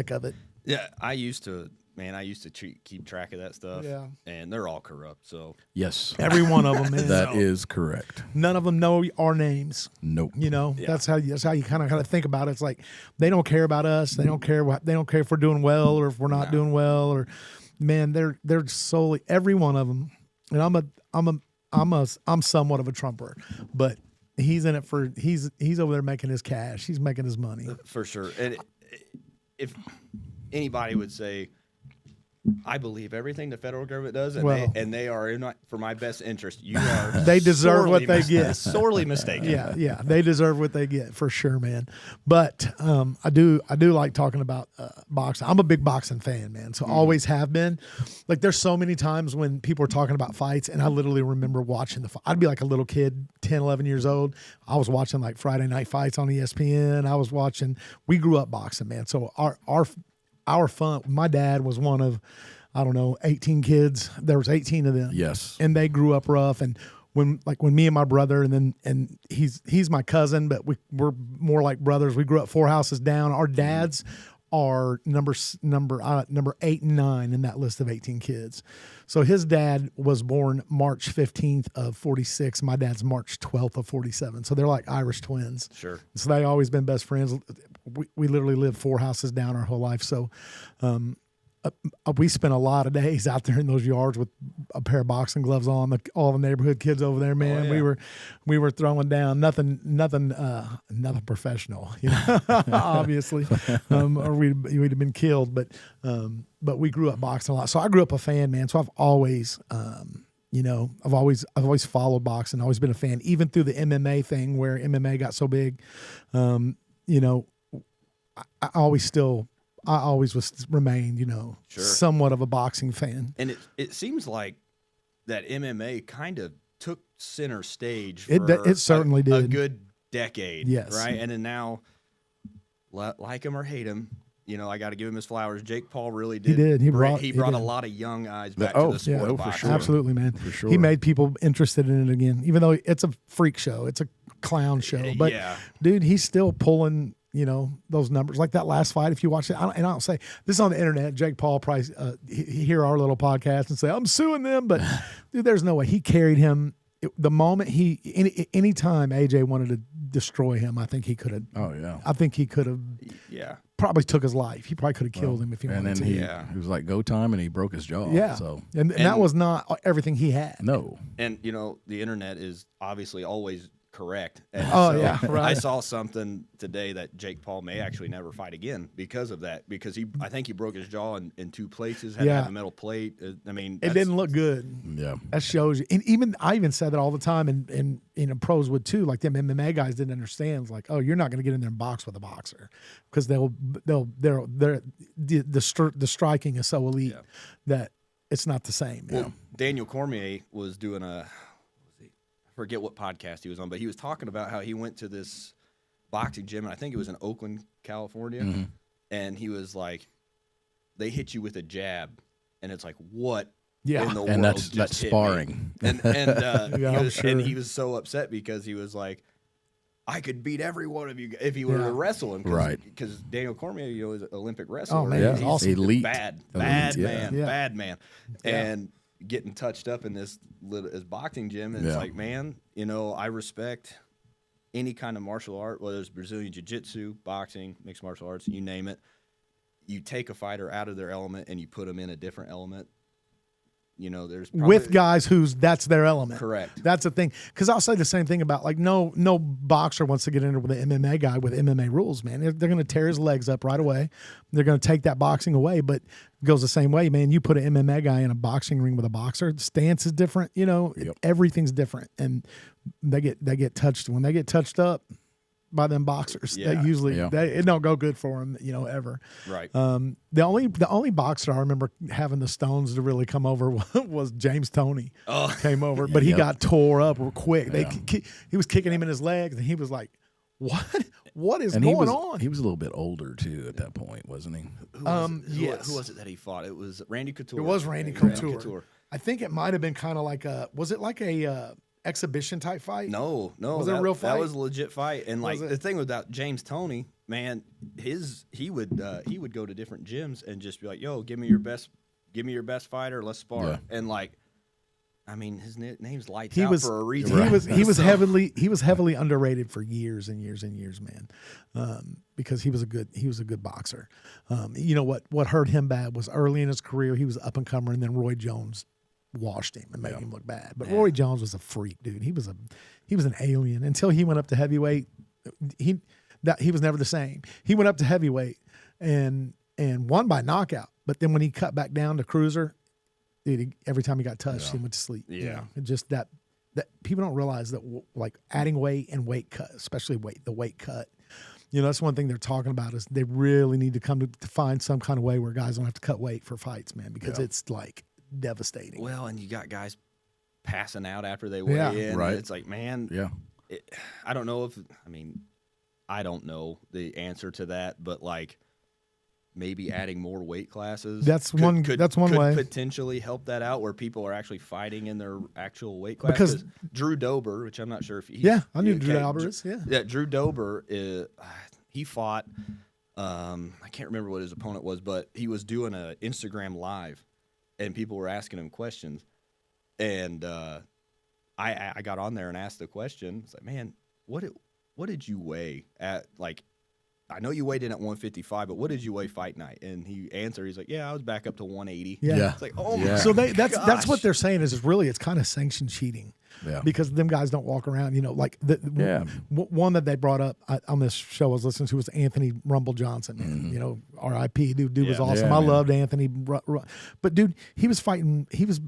sick of it. Yeah, I used to keep track of that stuff. Yeah. And they're all corrupt. So Yes. Every one of them, man. That is correct. None of them know our names. Nope. You know, that's how you kind of think about it. It's like they don't care about us. They don't care if we're doing well or if we're not doing well. Or man, they're solely every one of them. And I'm somewhat of a Trumper, but he's in it for he's over there making his cash. He's making his money for sure. And if anybody would say, I believe everything the federal government does, and they are for my best interest. You are. They deserve what they get. Sorely mistaken. Yeah, they deserve what they get for sure, man. But I do like talking about boxing. I'm a big boxing fan, man. So always have been. Like there's so many times when people are talking about fights, and I literally remember watching the fight. I'd be like a little kid, 10, 11 years old. I was watching like Friday night fights on ESPN. I was watching. We grew up boxing, man. So our fun. My dad was one of, 18 kids. There was 18 of them. Yes. And they grew up rough. And when me and my brother, and he's my cousin, but we're more like brothers. We grew up 4 houses down. Our dads are number 8 and 9 in that list of 18 kids. So his dad was born March 15th of 46. My dad's March 12th of 47. So they're like Irish twins. Sure. So they always been best friends. We literally lived 4 houses down our whole life. So we spent a lot of days out there in those yards with a pair of boxing gloves on. All the neighborhood kids over there, man. Oh, yeah. We were throwing down nothing professional, obviously, or we'd have been killed. But we grew up boxing a lot. So I grew up a fan, man. So I've always. I've always followed boxing, always been a fan, even through the MMA thing where MMA got so big. I always remained, Sure. somewhat of a boxing fan. And it seems like that MMA kind of took center stage for It certainly did. A good decade. Yes. Right? And then now, like him or hate him, I got to give him his flowers. Jake Paul really did. He did. He brought a lot of young eyes back to the sport of boxing. Sure. Absolutely, man. For sure. He made people interested in it again, even though it's a freak show. It's a clown show. But, dude, he's still pulling – those numbers like that last fight. If you watch it, I don't say this is on the internet. Jake Paul probably he hear our little podcast and say I'm suing them, but dude, there's no way he carried him. The moment any time AJ wanted to destroy him, I think he could have. Oh yeah, I think he could have. Yeah, probably took his life. He probably could have killed him if he wanted and to. then he was like go time, and he broke his jaw. Yeah, so and that was not everything he had. No, and the internet is obviously always correct. And yeah, right. I saw something today that Jake Paul may actually never fight again because of that. Because I think he broke his jaw in 2 places. Had to have a metal plate. I mean, it didn't look good. Yeah, that shows you. And I even said that all the time, and pros would too. Like them MMA guys didn't understand. It's like, oh, you're not going to get in there and box with a boxer because the striking is so elite that it's not the same. Well, Daniel Cormier was doing forget what podcast he was on, but he was talking about how he went to this boxing gym, and I think it was in Oakland, California, and he was like, they hit you with a jab, and it's like, what in the and world that's just hit sparring. Me? And sure. and he was so upset because he was like, I could beat every one of you if he were to wrestle him, because Daniel Cormier, is an Olympic wrestler. Oh man, he's awesome. Elite, bad man, and getting touched up in this boxing gym, and it's like, man, I respect any kind of martial art, whether it's Brazilian jiu-jitsu, boxing, mixed martial arts, you name it. You take a fighter out of their element and you put them in a different element. There's probably, with guys that's their element. Correct. That's the thing. Because I'll say the same thing about no boxer wants to get in with an MMA guy with MMA rules, man. They're going to tear his legs up right away. They're going to take that boxing away. But it goes the same way, man. You put an MMA guy in a boxing ring with a boxer, the stance is different. Everything's different, and they get touched. When they get touched up by them boxers, they usually it don't go good for them, ever. Right. The only boxer I remember having the stones to really come over was James Toney. Came over, but he got tore up real quick. He was kicking him in his legs, and he was like, "What is going on?" He was a little bit older too at that point, wasn't he? Who was it that he fought? It was Randy Couture. It was Randy Couture. I think it might have been kind of like was it like a exhibition type fight? No. Was it a real fight? That was a legit fight. And the thing about James Toney, man, he would go to different gyms and just be like, "Yo, give me your best fighter, let's spar." Yeah. And like, I mean, his name's Lights He Out was for a reason. he was heavily underrated for years and years and years, man. Because he was a good boxer. You know what hurt him bad was early in his career he was up and comer, and then Roy Jones washed him and made him look bad. But Roy Jones was a freak, dude. He was an alien until he went up to heavyweight. He was never the same. He went up to heavyweight and won by knockout. But then when he cut back down to cruiser, dude, every time he got touched, he went to sleep. Yeah. You know? Just that people don't realize that like adding weight and weight cut, especially the weight cut. You know, that's one thing they're talking about is they really need to come to find some kind of way where guys don't have to cut weight for fights, man, because it's like devastating. Well, and you got guys passing out after they weigh in. Right. It's like, man, I don't know I don't know the answer to that, but like maybe adding more weight classes. That's one way. Potentially help that out where people are actually fighting in their actual weight class. Because Drew Dober, which I'm not sure if he's... Yeah, I knew Drew Dober is, Yeah, Drew Dober, he fought, I can't remember what his opponent was, but he was doing an Instagram live, and people were asking him questions. And I got on there and asked the question. It's like, man, what did you weigh at, like, I know you weighed in at 155, but what did you weigh fight night? And he answered, he's like, yeah, I was back up to 180. Yeah. It's like, oh my So that's what they're saying is it's kind of sanctioned cheating. Yeah. Because them guys don't walk around, you know, like one that they brought up on this show I was listening to was Anthony Rumble Johnson, man. You know, R.I.P. Dude was awesome. Yeah, I man. loved Anthony, but dude, he was fighting. He was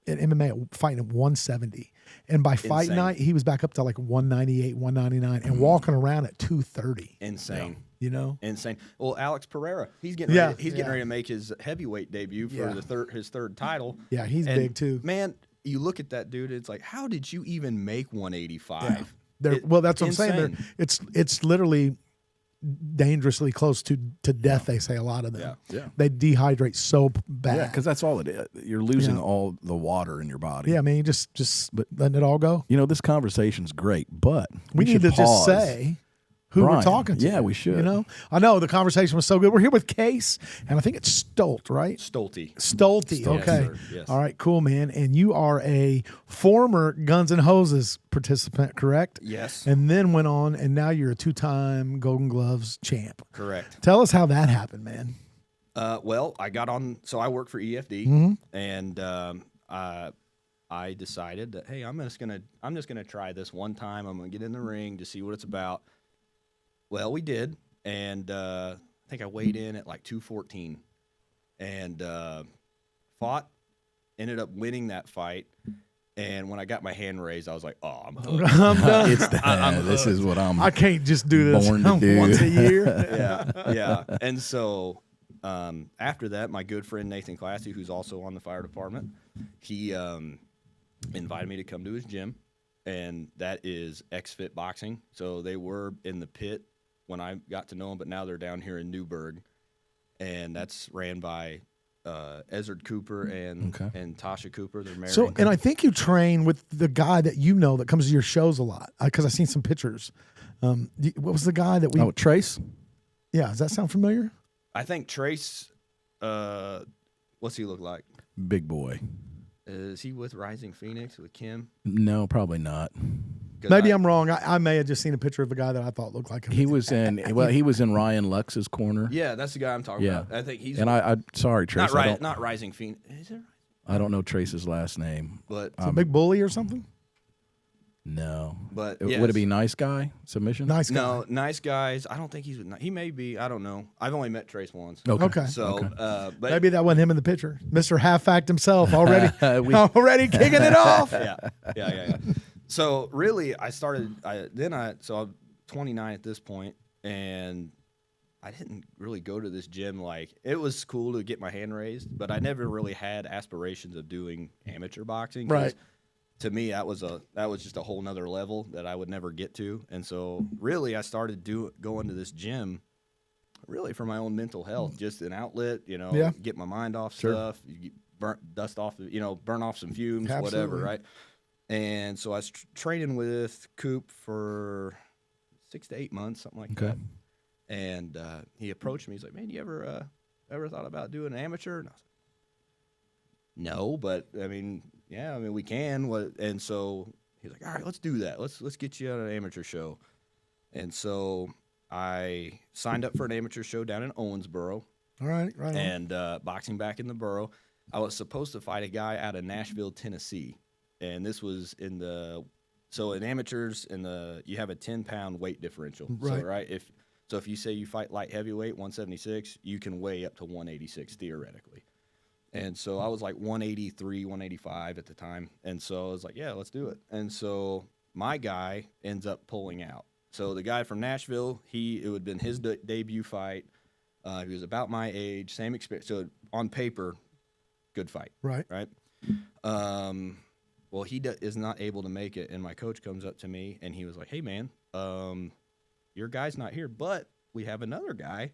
in MMA fighting at 170, and by fight night he was back up to like 198, 199, and walking around at 230. Insane. You know, insane. Well, Alex Pereira, he's getting ready to make his heavyweight debut for his third title. Yeah, he's big too. Man, you look at that dude, it's like, how did you even make 185? Yeah. Well, that's what I'm saying. It's literally dangerously close to death. They say a lot of them. Yeah. They dehydrate so bad. Yeah, because that's all it is. You're losing all the water in your body. Yeah, I mean, just letting it all go. You know, this conversation's great, but we need to just say who Brian. we're talking to. Yeah, we should. You know, I know the conversation was so good. We're here with Kase, and I think it's Stolte, right? Stolte. Okay. Yes. All right. Cool, man. And you are a former Guns N' Hoses participant, correct? Yes. And then went on, and now you're a 2-time Golden Gloves champ. Correct. Tell us how that happened, man. Well, I got on. So I work for EFD, and I decided that, hey, I'm just gonna try this one time. I'm gonna get in the ring to see what it's about. Well, we did, and I think I weighed in at like 214, and fought, ended up winning that fight. And when I got my hand raised, I was like, "Oh, I'm hooked. I'm done. This is what I can't just do this born to do. once a year." Yeah. And so after that, my good friend Nathan Classy, who's also on the fire department, he invited me to come to his gym, and that is X-Fit Boxing. So they were in the pit when I got to know them, but now they're down here in Newburgh, and that's ran by Ezard Cooper and Tasha Cooper. They're married. So, and I think you train with the guy that you know that comes to your shows a lot, because I've seen some pictures. What was the guy that we? Oh, Trace. Yeah, does that sound familiar? I think Trace. What's he look like? Big boy. Is he with Rising Phoenix with Kim? No, probably not. Maybe I'm wrong. I may have just seen a picture of a guy that I thought looked like him. He was in. Well, he was in Ryan Lux's corner. Yeah, that's the guy I'm talking about. I think he's. And I sorry, Trace. Not Rising Phoenix. Is it? I don't know Trace's last name. But a big bully or something. No, but would it be Nice Guy submission? Nice guy. No, Nice Guys. I don't think he's with. He may be. I don't know. I've only met Trace once. Okay. So, but maybe that wasn't him in the picture. Mr. Half Fact himself already kicking it off. Yeah. So really, so I'm 29 at this point, and I didn't really go to this gym. Like, it was cool to get my hand raised, but I never really had aspirations of doing amateur boxing. Right. To me, that was just a whole nother level that I would never get to. And so really I started going to this gym really for my own mental health, just an outlet, get my mind off stuff, burn off some fumes, whatever, right? And so I was training with Coop for 6 to 8 months, something like that. And he approached me. He's like, man, you ever thought about doing an amateur? And I was like, no, but I mean, yeah, I mean, we can. And so he's like, all right, let's do that. Let's get you on an amateur show. And so I signed up for an amateur show down in Owensboro. All right, right. And boxing back in the borough. I was supposed to fight a guy out of Nashville, Tennessee. And this was in amateurs, you have a 10-pound weight differential. Right. So, if you say you fight light heavyweight, 176, you can weigh up to 186 theoretically. And so I was like 183, 185 at the time. And so I was like, yeah, let's do it. And so my guy ends up pulling out. So the guy from Nashville, it would have been his debut fight. He was about my age, same experience. So on paper, good fight. Right. Right. Well, he is not able to make it. And my coach comes up to me and he was like, hey, man, your guy's not here, but we have another guy.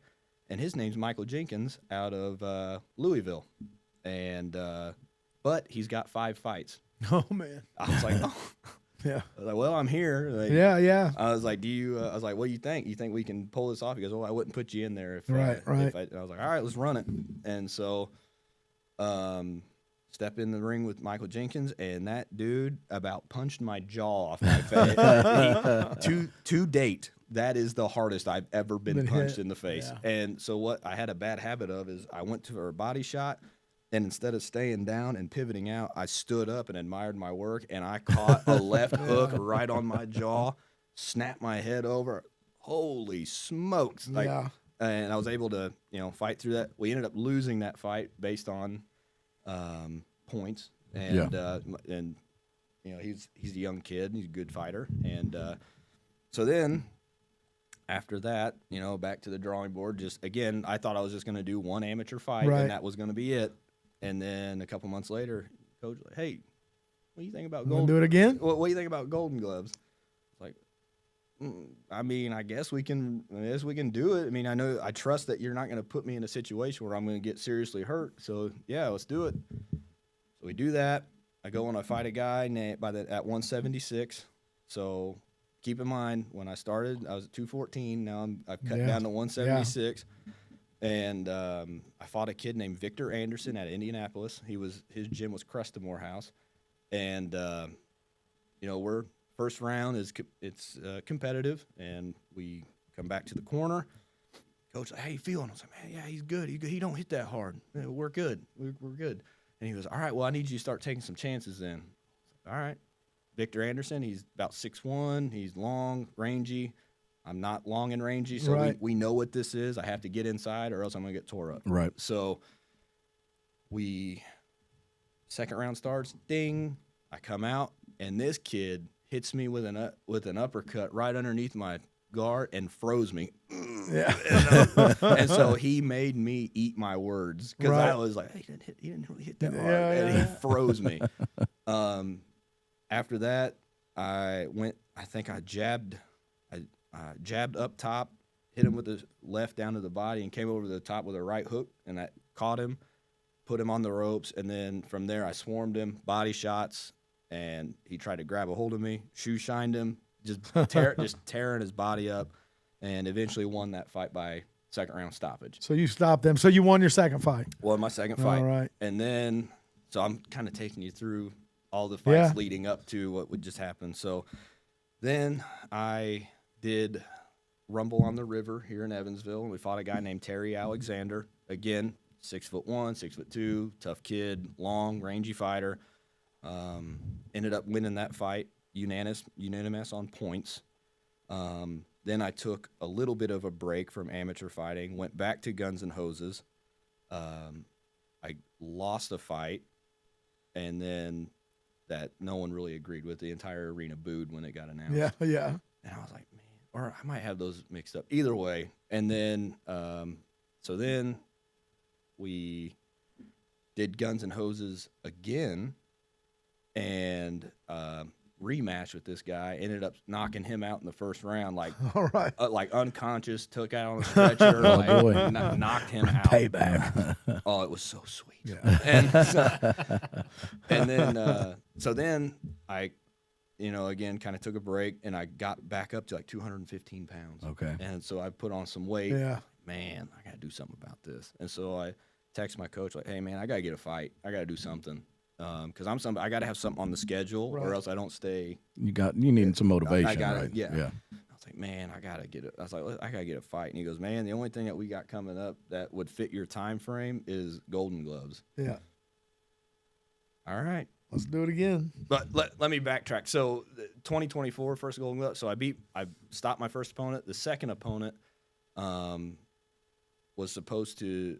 And his name's Michael Jenkins out of Louisville. And but he's got 5 fights. Oh, man. I was like, oh. Yeah. I was like, well, I'm here. Like, yeah. I was like, I was like, what do you think? You think we can pull this off? He goes, well, I wouldn't put you in there if right. And I was like, all right, let's run it. And so step in the ring with Michael Jenkins, and that dude about punched my jaw off my face. To date, that is the hardest I've ever been punched in the face. Yeah. And so what I had a bad habit of is I went for a body shot, and instead of staying down and pivoting out, I stood up and admired my work, and I caught a left hook right on my jaw, snapped my head over. Holy smokes. And I was able to, fight through that. We ended up losing that fight based on points. And he's a young kid. He's a good fighter. And so then after that, back to the drawing board. Just, again, I thought I was just going to do one amateur fight, and that was going to be it. And then a couple months later, coach was like, hey, what do you think about Golden? Do it again? What do you think about Golden Gloves? It's like, I mean, I guess we can do it. I mean, I trust that you're not going to put me in a situation where I'm going to get seriously hurt. So yeah, let's do it. So we do that. I go and I fight a guy at 176. So keep in mind, when I started, I was at 214. Now I've cut down to 176. Yeah. And I fought a kid named Victor Anderson at Indianapolis. His gym was Crestamore House, and we're first round it's competitive, and we come back to the corner. Coach, how you feeling? I was like, man, yeah, he's good. He don't hit that hard. We're good. We're good. And he goes, all right, well, I need you to start taking some chances then. All right, Victor Anderson. He's about 6'1". He's long, rangy. I'm not long and rangy, so we know what this is. I have to get inside or else I'm going to get tore up. Right. So second round starts, ding. I come out, and this kid hits me with an uppercut right underneath my guard and froze me. Yeah. And so he made me eat my words because I was like, hey, he didn't really hit that hard. And he froze me. After that, I jabbed up top, hit him with the left down to the body, and came over to the top with a right hook, and I caught him, put him on the ropes, and then from there I swarmed him, body shots, and he tried to grab a hold of me, shoe shined him, just tearing his body up, and eventually won that fight by second round stoppage. So you stopped them. So you won your second fight. Won my second fight. All right. And then, so I'm kind of taking you through all the fights leading up to what would just happen. So then I did Rumble on the River here in Evansville. We fought a guy named Terry Alexander. Again, 6'1", 6'2", tough kid, long, rangy fighter. Ended up winning that fight, unanimous on points. Then I took a little bit of a break from amateur fighting, went back to Guns and Hoses. I lost a fight, and then that no one really agreed with. The entire arena booed when it got announced. Yeah. And I was like, man, or I might have those mixed up. Either way. And then, so then we did Guns and Hoses again, and rematch with this guy. Ended up knocking him out in the first round, like like unconscious, took out on a stretcher, knocked him out. Payback. Oh, it was so sweet. Yeah. And then I you know, again, kind of took a break, and I got back up to like 215 pounds. Okay. And so I put on some weight. Yeah. Man, I got to do something about this. And so I text my coach like, hey, man, I got to get a fight. I got to do something. Because I got to have something on the schedule, or else I don't stay. You need some motivation, right? Yeah. I was like, man, I got to get it. I was like, I got to get a fight. And he goes, man, the only thing that we got coming up that would fit your time frame is Golden Gloves. Yeah. All right. Let's do it again. But let me backtrack. So 2024, first Golden Glove. So I stopped my first opponent. The second opponent I was supposed to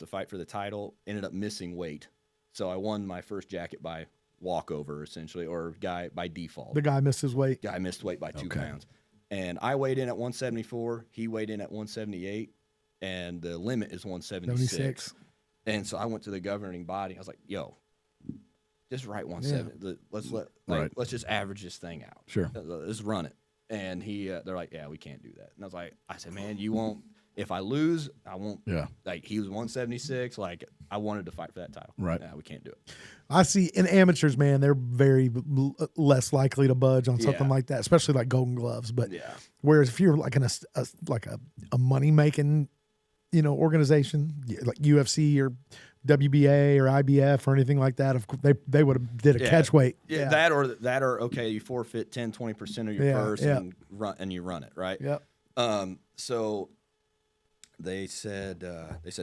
fight for the title, ended up missing weight. So I won my first jacket by walkover, essentially, or by default. The guy missed his weight. Guy missed weight by 2 pounds. And I weighed in at 174. He weighed in at 178. And the limit is 176. And so I went to the governing body. I was like, yo, just write 170. Let's just average this thing out. Sure. Let's run it. And they're like, yeah, we can't do that. And I said, man, you won't. If I lose, I won't. Yeah. Like, he was 176. Like, I wanted to fight for that title. Right. Yeah, we can't do it. I see in amateurs, man, they're very less likely to budge on something like that, especially like Golden Gloves. But whereas if you're like in a money making, you know, organization like UFC or WBA or IBF or anything like that, they would have did a catch weight. Yeah, that or okay, you forfeit 10-20% of your purse and you run it, right? Yep. So they said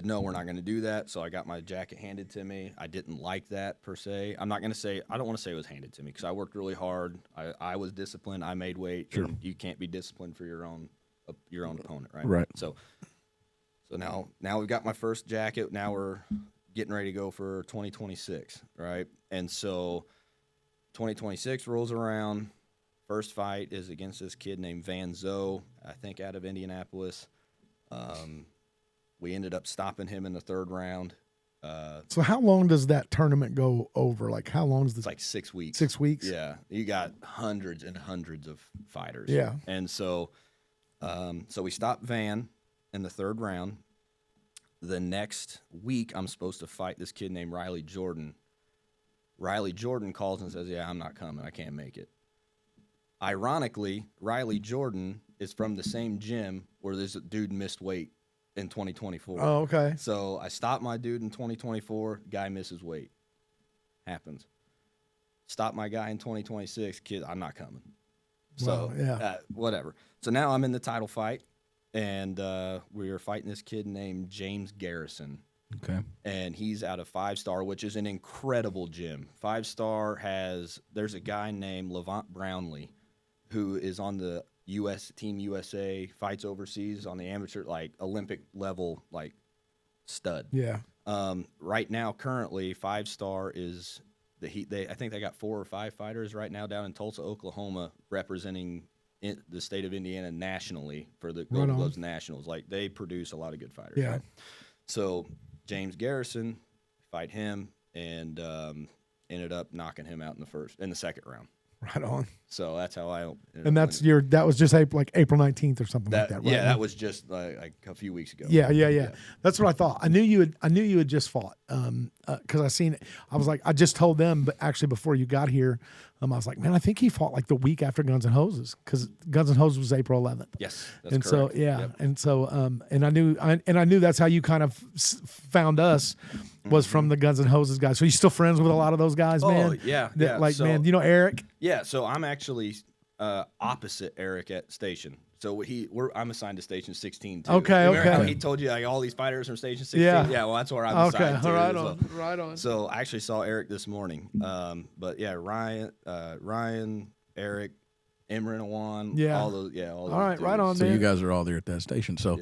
no, we're not going to do that. So I got my jacket handed to me. I didn't like that per se. I don't want to say it was handed to me because I worked really hard. I was disciplined. I made weight. Sure. And you can't be disciplined for your own opponent, right? Right. So now we've got my first jacket. Now we're getting ready to go for 2026, right? And so 2026 rolls around. First fight is against this kid named Van Zo, I think out of Indianapolis. We ended up stopping him in the third round. So how long does that tournament go over? Like how long is this? It's like 6 weeks. 6 weeks? Yeah. You got hundreds and hundreds of fighters. Yeah. And so we stopped Van in the third round. The next week, I'm supposed to fight this kid named Riley Jordan. Riley Jordan calls and says, yeah, I'm not coming. I can't make it. Ironically, Riley Jordan is from the same gym where this dude missed weight in 2024. Oh, okay. So I stopped my dude in 2024. Guy misses weight. Happens. Stop my guy in 2026. Kid, I'm not coming. So, whatever. So now I'm in the title fight. And we were fighting this kid named James Garrison. Okay. And he's out of 5-Star, which is an incredible gym. 5-Star there's a guy named Levant Brownlee who is on the Team USA, fights overseas on the amateur, like Olympic level, like stud. Yeah. Right now, currently, 5-Star is I think they got 4 or 5 fighters right now down in Tulsa, Oklahoma, representing in the state of Indiana nationally for the Golden Gloves Nationals. Like, they produce a lot of good fighters. Yeah. Right? So James Garrison, fight him, and ended up knocking him out in the second round. Right on. So that's how I. And that was just April 19th or something like that, right? Yeah, that was just like a few weeks ago. Yeah. That's what I thought. I knew you had just fought because I seen it. I was like, I just told them, but actually before you got here, I was like, man, I think he fought like the week after Guns N' Hoses because Guns N' Hoses was April 11th. Yes, that's and correct. So and so and I knew that's how you kind of found us was from the Guns N' Hoses guys. So you still friends with a lot of those guys, man? Oh yeah. Like, man, you know Eric? Yeah. So I'm actually opposite Eric at station. So I'm assigned to Station 16 too. Okay, Remember how he told you like all these fighters from Station 16? Yeah, well, that's where I'm assigned to. Right on. So I actually saw Eric this morning. But yeah, Ryan, Eric, Imran Awan, all those. Yeah, all right, dudes. Right on. So man. you guys are all there at that station. So,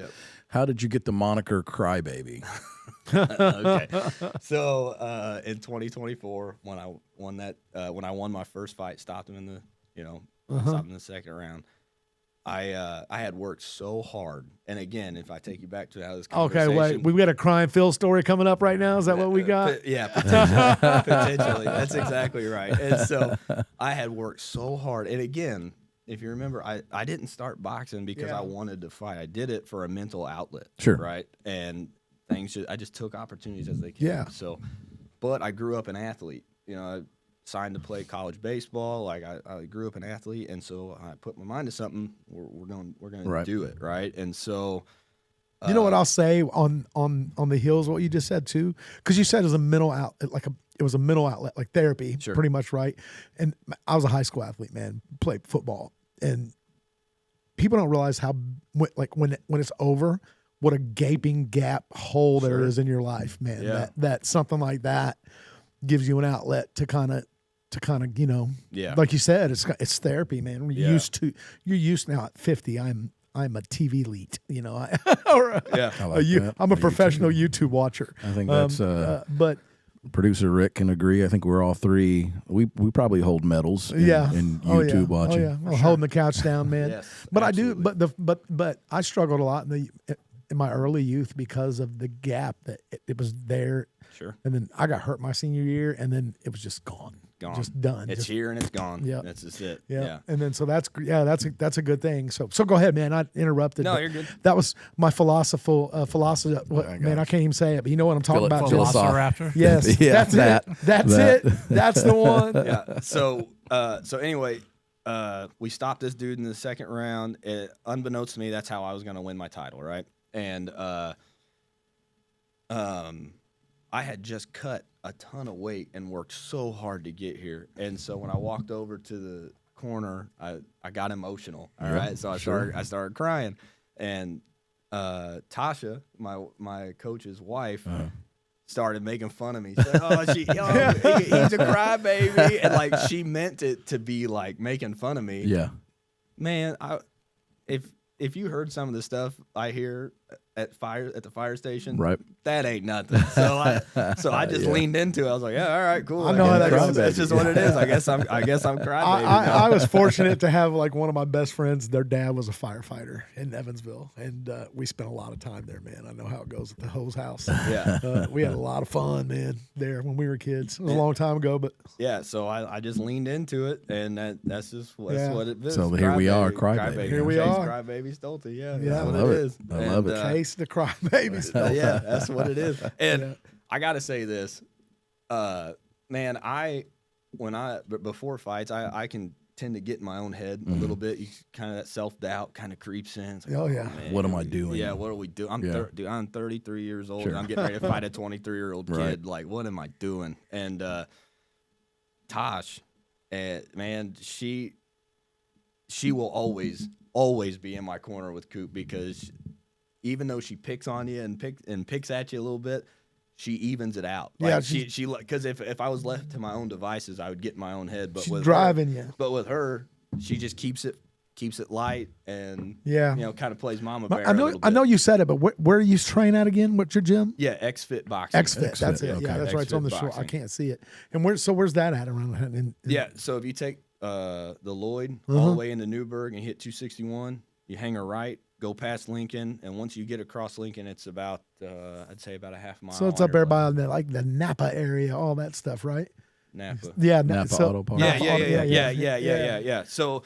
how did you get the moniker Crybaby? Okay, so in 2024, when I won my first fight, stopped him in the stopped in the second round. I had worked so hard, and again, if I take you back to how this conversation. Okay, wait, we got a crime Phil story coming up right now. Is that what we got? Yeah, potentially. That's exactly right. And so I had worked so hard, and again, if you remember, I didn't start boxing because I wanted to fight. I did it for a mental outlet. Sure. Right, and I just took opportunities as they came. Yeah. So, but I grew up an athlete. signed to play college baseball. Like I grew up an athlete, and so I put my mind to something. We're gonna do it, right? And so, you know what I'll say on the heels of what you just said too, because you said it was a mental outlet, it was a mental outlet, like therapy, pretty much, right? And I was a high school athlete, man, played football, and people don't realize how when it's over, what a gaping gap hole there is in your life, man. Yeah. That something like that gives you an outlet to kind of like you said, it's therapy, man. You're used now at 50. I'm a TV elite, I'm a professional YouTube watcher. I think that's but producer Rick can agree. I think we're all three. We probably hold medals in YouTube watching. Oh yeah, well, holding the couch down, man. Yes, but absolutely. I do. But I struggled a lot in my early youth because of the gap that it was there. Sure. And then I got hurt my senior year, and then it was just gone. Just done. It's here and it's gone. Yeah, that's just it. Yeah. And then so that's a good thing. So go ahead, man. I interrupted. No, you're good. That was my philosophy. Man, I can't even say it, but you know what I'm talking about. Velociraptor. Yes. Yeah, that's it. That's the one. Yeah. So anyway, we stopped this dude in the second round. Unbeknownst to me, that's how I was going to win my title, right? And I had just cut a ton of weight and worked so hard to get here. And so when I walked over to the corner, I got emotional. All right. So I started crying. And Tasha, my coach's wife, started making fun of me. She said, he's a crybaby. And like she meant it to be like making fun of me. Yeah. Man, if you heard some of the stuff I hear at the fire station, right, that ain't nothing. So I just leaned into it. I was like, yeah, all right, cool. I know how that goes. That's just what it is. I guess I'm crybaby. I was fortunate to have like one of my best friends. Their dad was a firefighter in Evansville, and we spent a lot of time there, man. I know how it goes at the hose house. Yeah, we had a lot of fun, man, there when we were kids. It was a long time ago, but yeah. So I just leaned into it, and that's what it is. So here we are, Crybaby. Here we are, Crybaby Stolte. Yeah, yeah, that's what it is. I love it. Case the Crybaby. Yeah, that's what it is. And I gotta say this, man. Before fights, I can tend to get in my own head a little bit. You kind of that self-doubt kind of creeps in. It's like, man, what am I doing? Yeah, what are we doing? I'm 33 years old. And I'm getting ready to fight a 23-year-old kid. Like, what am I doing? And Tosh, man, she will always be in my corner with Coop, because even though she picks on you and picks at you a little bit, she evens it out. Like, yeah, she because if I was left to my own devices, I would get in my own head. But she's with driving her, you. But with her, she just keeps it light and kind of plays mama bear. I know you said it, but where do you train at again? What's your gym? Yeah, X-Fit Boxing. X-Fit, that's it. Okay. Yeah, that's right. It's on the shore. I can't see it. And where's that at around? Yeah, so if you take the Lloyd all the way into Newburgh and hit 261, you hang a right, go past Lincoln, and once you get across Lincoln, it's about I'd say about a half mile. So it's up there by the Napa area, all that stuff, right? Napa. Yeah, Napa Auto Park. Yeah. So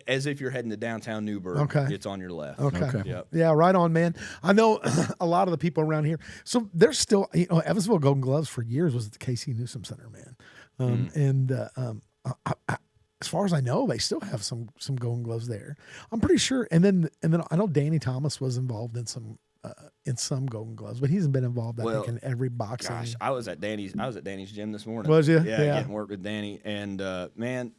as if you're heading to downtown Newburgh, it's on your left. Okay. Yep. Yeah, right on, man. I know a lot of the people around here. So there's still, Evansville Golden Gloves for years was at the Kase Newsom Center, man. And as far as I know, they still have some Golden Gloves there. I'm pretty sure. And then I know Danny Thomas was involved in some Golden Gloves, but he's been involved, I think, in every boxing. Gosh, I was at Danny's gym this morning. Was you? Yeah, getting work with Danny. And man,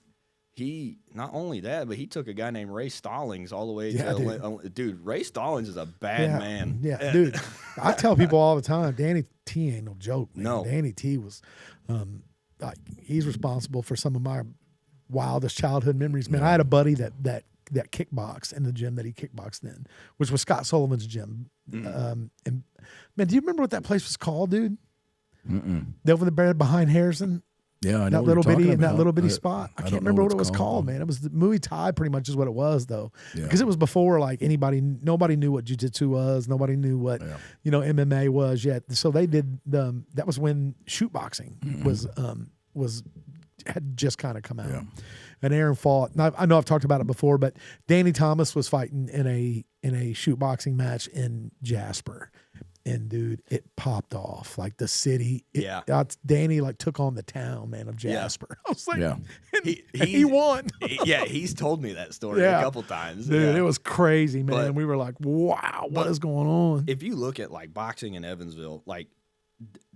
he not only that, but he took a guy named Ray Stallings all the way to dude. Ray Stallings is a bad man. Yeah, dude. I tell people all the time, Danny T ain't no joke, man. No. Danny T was he's responsible for some of my wildest childhood memories, man. I had a buddy that kickboxed in the gym that he kickboxed in, which was Scott Sullivan's gym. And man, do you remember what that place was called, dude? Over there behind Harrison. Yeah, I know that little bitty spot. I can't remember what it was called, man. It was the Muay Thai, pretty much is what it was, though, because it was before nobody knew what jiu-jitsu was, nobody knew what MMA was yet. So they did that was when shoot boxing had just kind of come out. And Aaron fought. And I know I've talked about it before, but Danny Thomas was fighting in a shoot boxing match in Jasper, And dude, it popped off like the city. Danny like took on the town, man, of Jasper. I was like, he won. He's told me that story a couple times. Dude, it was crazy, man. And we were like, wow, what is going on? If you look at like boxing in Evansville, like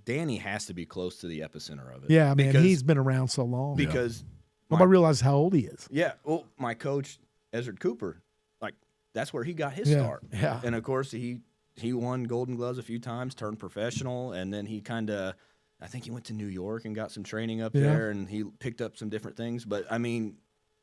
Danny has to be close to the epicenter of it. Yeah, man, he's been around so long. Because nobody realizes how old he is. Yeah, well, my coach, Ezra Cooper, like that's where he got his start. Yeah. And of course he won Golden Gloves a few times, turned professional, and then he kind of, I think he went to New York and got some training up there, and he picked up some different things. But I mean,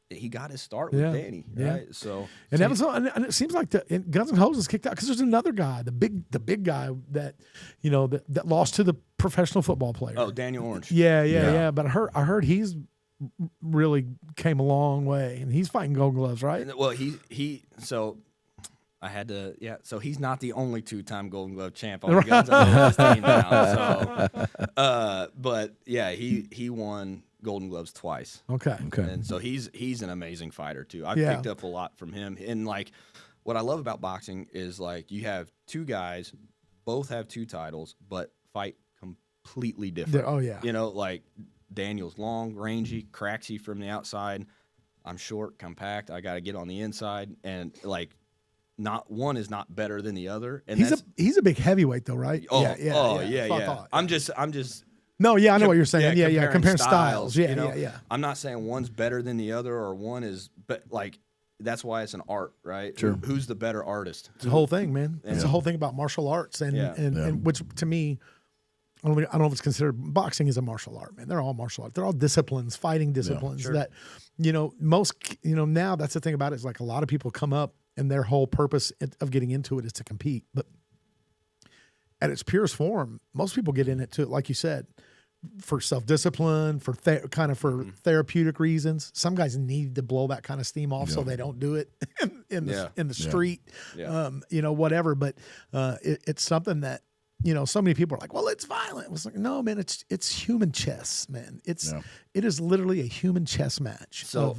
he got his start with Danny, right? So and and it seems like the Guns N' Roses kicked out because there's another guy, the big guy that that lost to the professional football player. Oh, Daniel Orange. Yeah. But I heard he's really came a long way, and he's fighting Golden Gloves, right? Well, so. I had to, so he's not the only 2-time Golden Glove champ on the Guns N' Roses team now. So, but yeah, he won Golden Gloves twice. Okay. And so he's an amazing fighter too. I've picked up a lot from him. And like, what I love about boxing is like you have two guys, both have 2 titles, but fight completely different. Oh yeah. Like Daniel's long, rangy, cracksy from the outside. I'm short, compact. I got to get on the inside, and like. Not one is not better than the other, and he's a big heavyweight though, right? Yeah. I'm just. No, I know what you're saying. Comparing styles. Yeah. I'm not saying one's better than the other or one is, but like that's why it's an art, right? Sure. Who's the better artist? It's the whole thing, man. It's the whole thing about martial arts, and which to me, I don't know if it's considered. Boxing is a martial art, man. They're all martial art. They're all disciplines, fighting disciplines that most now that's the thing about it is like a lot of people come up. And their whole purpose of getting into it is to compete. But at its purest form, most people get in it to, like you said, for self-discipline, for therapeutic reasons. Some guys need to blow that kind of steam off so they don't do it in the street, whatever. But it's something that, so many people are like, well, it's violent. It was like, no, man, it's human chess, man. It is literally a human chess match. So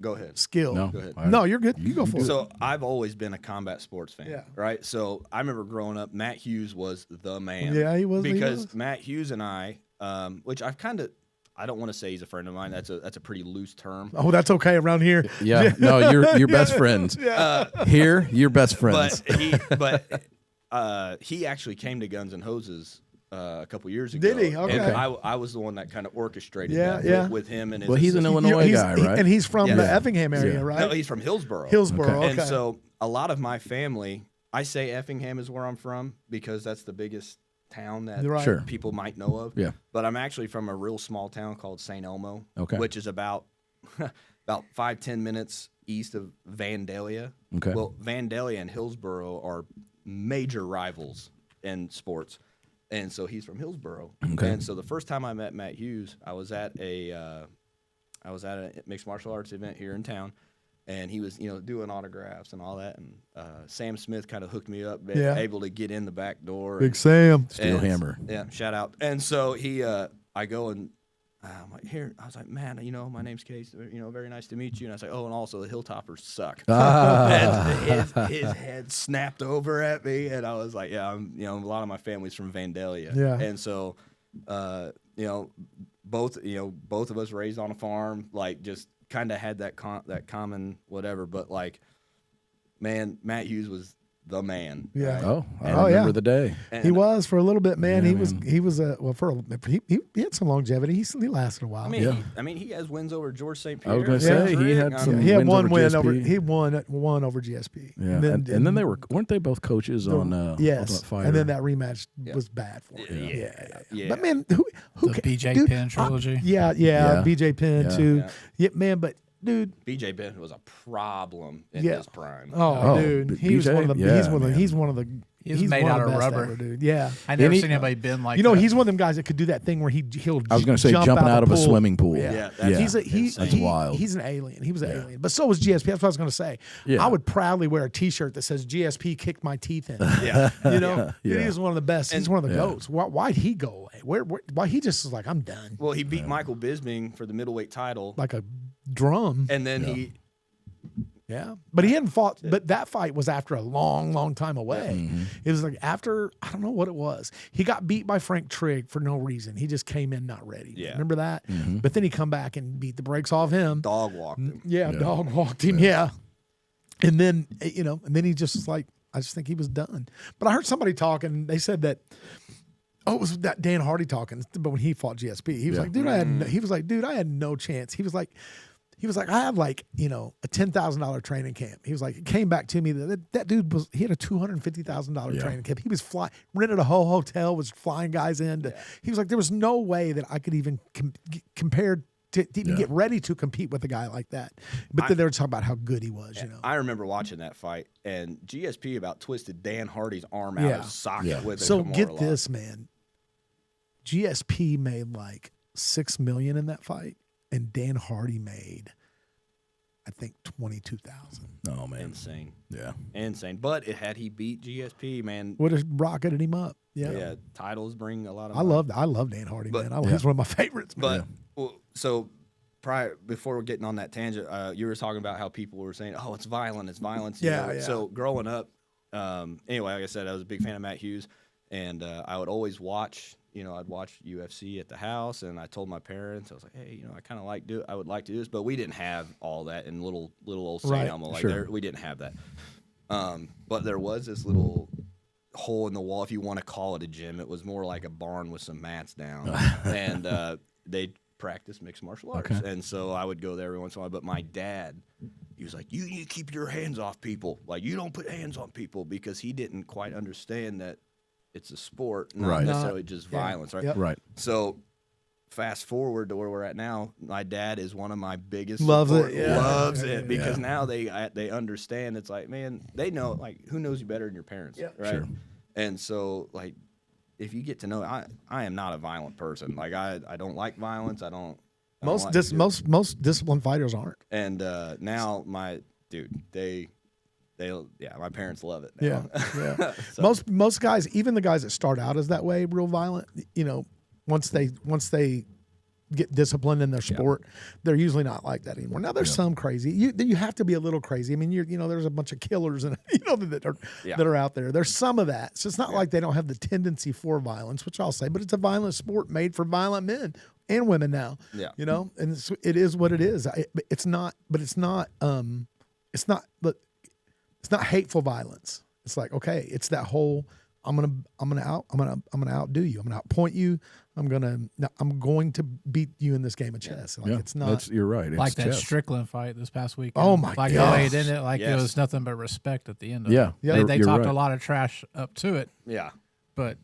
go ahead. Skill. No, go ahead. No, you're good. You go for it. So I've always been a combat sports fan, right? So I remember growing up, Matt Hughes was the man. Yeah, he was. Because Matt Hughes and I, which I don't want to say he's a friend of mine. That's a pretty loose term. Oh, that's okay around here. Yeah. No, you're best friends. Here, you're best friends. But he actually came to Guns N' Hoses a couple years ago. Did he? Okay. And I was the one that kind of orchestrated that with him and his he's an Illinois guy, right? And he's from the Effingham area, right? No, he's from Hillsboro. Okay. And so a lot of my family, I say Effingham is where I'm from because that's the biggest town that people might know of. Yeah. But I'm actually from a real small town called St. Elmo, which is about 5-10 minutes east of Vandalia. Okay. Well, Vandalia and Hillsboro are major rivals in sports. And so he's from Hillsboro. Okay. And so the first time I met Matt Hughes, I was at a mixed martial arts event here in town, and he was doing autographs and all that. And Sam Smith kind of hooked me up, able to get in the back door. Big Sam, Steel Hammer. Yeah, shout out. And so I go and I'm like, here. I was like, man, my name's Kase. Very nice to meet you. And I was like, oh, and also the Hilltoppers suck. And his head snapped over at me, and I was like, yeah, a lot of my family's from Vandalia. Yeah. And so, both of us raised on a farm, like just kind of had that common whatever. But like, man, Matt Hughes was the man. Yeah. Right? Oh, I remember the day. And he was for a little bit, man. He was he had some longevity. He lasted a while. I mean, he has wins over George St. Pierre. I was going to say he had some. He had one win GSP. over. He won over GSP. Yeah, and then they weren't they both coaches on yes, Fighter? And then that rematch was bad for him. Yeah. But man, who the BJ Penn trilogy? Yeah. BJ Penn too. Yeah, man, but. Dude, BJ Penn was a problem in his prime. Oh, dude, he's one of the. He's made out of rubber, ever, dude. Yeah, I never seen anybody bend like. He's one of them guys that could do that thing where he'll. I was going to say jumping out of a swimming pool. Yeah. That's wild. He's an alien. He was an alien, but so was GSP. That's what I was going to say. Yeah. I would proudly wear a T-shirt that says GSP kicked my teeth in. He's one of the best. He's one of the goats. Why'd he go away? Why he just was like, I'm done. Well, he beat Michael Bisping for the middleweight title like a drum, and then Yeah, but he hadn't fought. But that fight was after a long, long time away. It was like after, I don't know what it was. He got beat by Frank Trigg for no reason. He just came in not ready. Yeah. Remember that? But then he come back and beat the brakes off him. Dog walked him. Yeah, dog walked him. Yeah. And then, and then he just was like, I just think he was done. But I heard somebody talking. They said that, it was that Dan Hardy talking. But when he fought GSP, he was like, dude, I had no chance. He was like, I have a $10,000 training camp. He was like, it came back to me that dude he had a $250,000 training camp. He was rented a whole hotel, was flying guys in. He was like, there was no way that I could even compare to even get ready to compete with a guy like that. But then they were talking about how good he was. I remember watching that fight, and GSP about twisted Dan Hardy's arm out of his socket with it. So get this, man. GSP made like $6 million in that fight. And Dan Hardy made, I think, 22,000. Oh man, insane! Yeah, insane. But had he beat GSP, man, would have rocketed him up. Yeah. Titles bring a lot of. I love Dan Hardy, man. He's one of my favorites. Man. But before we're getting on that tangent, you were talking about how people were saying, "Oh, it's violent, it's violence." Yeah. So growing up, anyway, like I said, I was a big fan of Matt Hughes, and I would always watch. I'd watch UFC at the house, and I told my parents, I was like, hey, I would like to do this, but we didn't have all that in little old St. Elmo. We didn't have that. But there was this little hole in the wall, if you want to call it a gym. It was more like a barn with some mats down, and they practiced mixed martial arts. Okay. And so I would go there every once in a while. But my dad, he was like, you need to keep your hands off people. Like, you don't put hands on people, because he didn't quite understand that it's a sport, not necessarily just violence, right? Yep. Right. So fast forward to where we're at now, my dad is one of my biggest loves it because now they understand. It's like, man, they know, like, who knows you better than your parents, right? Sure. And so, like, if you get to know, I am not a violent person. Like, I don't like violence. Most disciplined fighters aren't. And now my parents love it now. Yeah. So. Most guys, even the guys that start out as that way, real violent, once they get disciplined in their sport, they're usually not like that anymore. Now there's some crazy. You have to be a little crazy. I mean, there's a bunch of killers and that are out there. There's some of that. So it's not like they don't have the tendency for violence, which I'll say, but it's a violent sport made for violent men and women now. Yeah. And it is what it is. It's not hateful violence. It's like, okay, it's that whole I'm gonna outdo you. I'm gonna outpoint you. I'm going to beat you in this game of chess. Like, it's not. You're right. It's like that chess. Strickland fight this past week. Oh my god! The way it ended, it was nothing but respect at the end of it. Yeah, they talked a lot of trash up to it. Yeah, but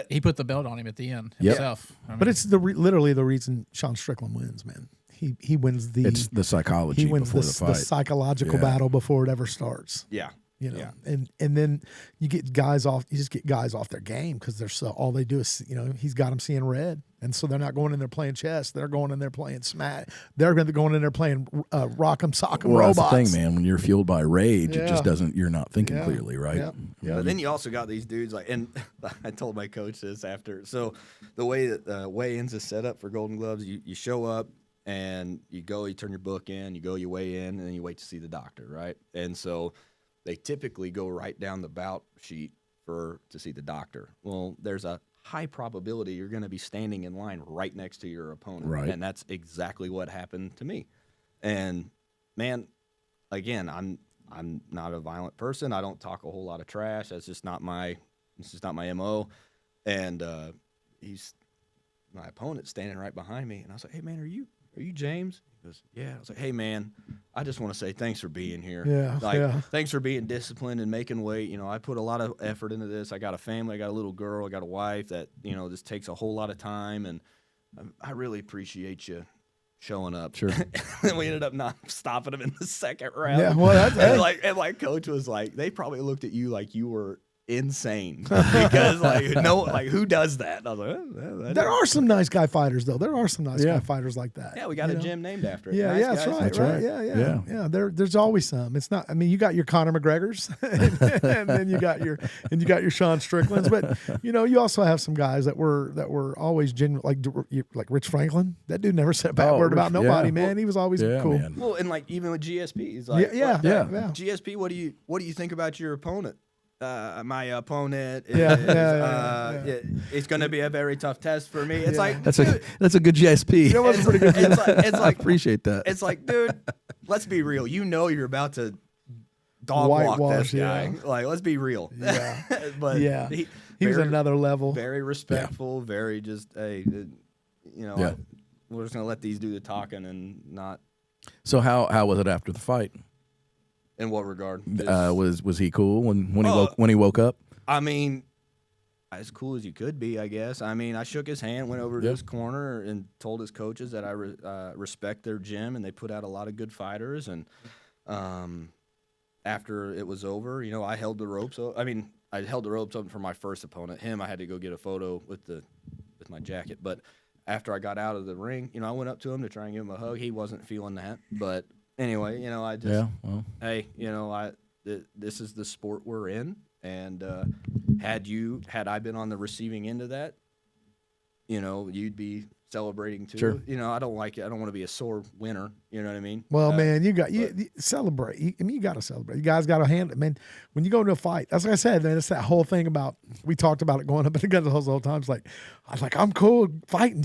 he put the belt on him at the end himself. But it's literally the reason Sean Strickland wins, man. He wins it's the psychology. He wins before the fight. The psychological battle before it ever starts. Yeah. And then you get guys off. You just get guys off their game because they're all they do is he's got them seeing red, and so they're not going in there playing chess. They're going in there playing smack. They're going in there playing rock'em sock'em robots. That's the thing, man. When you're fueled by rage, it just doesn't. You're not thinking clearly, right? Yeah. But then you also got these dudes and I told my coach this after. So the way that weigh-ins is set up for Golden Gloves, you show up and you turn your book in, you weigh in, and then you wait to see the doctor, right? And so they typically go right down the bout sheet to see the doctor. Well, there's a high probability you're going to be standing in line right next to your opponent. Right. And that's exactly what happened to me. And, man, again, I'm not a violent person. I don't talk a whole lot of trash. That's just not my MO. And my opponent's standing right behind me. And I was like, hey, man, are you James? He goes, yeah. I was like, hey, man, I just want to say thanks for being here. Thanks for being disciplined and making weight. I put a lot of effort into this. I got a family. I got a little girl. I got a wife that, this takes a whole lot of time. And I really appreciate you showing up. Sure. And we ended up not stopping him in the second round. Yeah, well, and my coach was like, they probably looked at you like you were insane because who does that? I was like, there are some nice guy fighters though. There are some nice guy fighters like that. Yeah, we got a gym named after it. Yeah, nice yeah, that's right. Yeah. There's always some. It's not. I mean, you got your Conor McGregors, and then you got your Sean Stricklands, but you also have some guys that were always genuine, like Rich Franklin. That dude never said a bad word about nobody, man. Well, he was always cool. Man. Well, and even with GSP, he's like, GSP, what do you think about your opponent? My opponent is it's going to be a very tough test for me. It's like that's a good GSP. That was pretty good. It's like I appreciate that. It's like, dude, let's be real. You're about to dog walk this guy. Yeah. Like, let's be real. Yeah, but he was another level. Very respectful. Very just we're just gonna let these do the talking and not. So how was it after the fight? In what regard? Was he cool when he woke up? I mean, as cool as you could be, I guess. I mean, I shook his hand, went over to his corner, and told his coaches that I respect their gym, and they put out a lot of good fighters. And after it was over, I held the ropes. I held the ropes up for my first opponent. Him, I had to go get a photo with my jacket. But after I got out of the ring, I went up to him to try and give him a hug. He wasn't feeling that, but. Anyway, I just hey, this is the sport we're in, and had I been on the receiving end of that, you'd be celebrating too. Sure. I don't like it. I don't want to be a sore winner. You know what I mean? Well, man, you celebrate. You got to celebrate. You guys got to handle it, man. When you go into a fight, that's like I said, man. It's that whole thing about we talked about it going up against the whole time. It's like I'm cool fighting,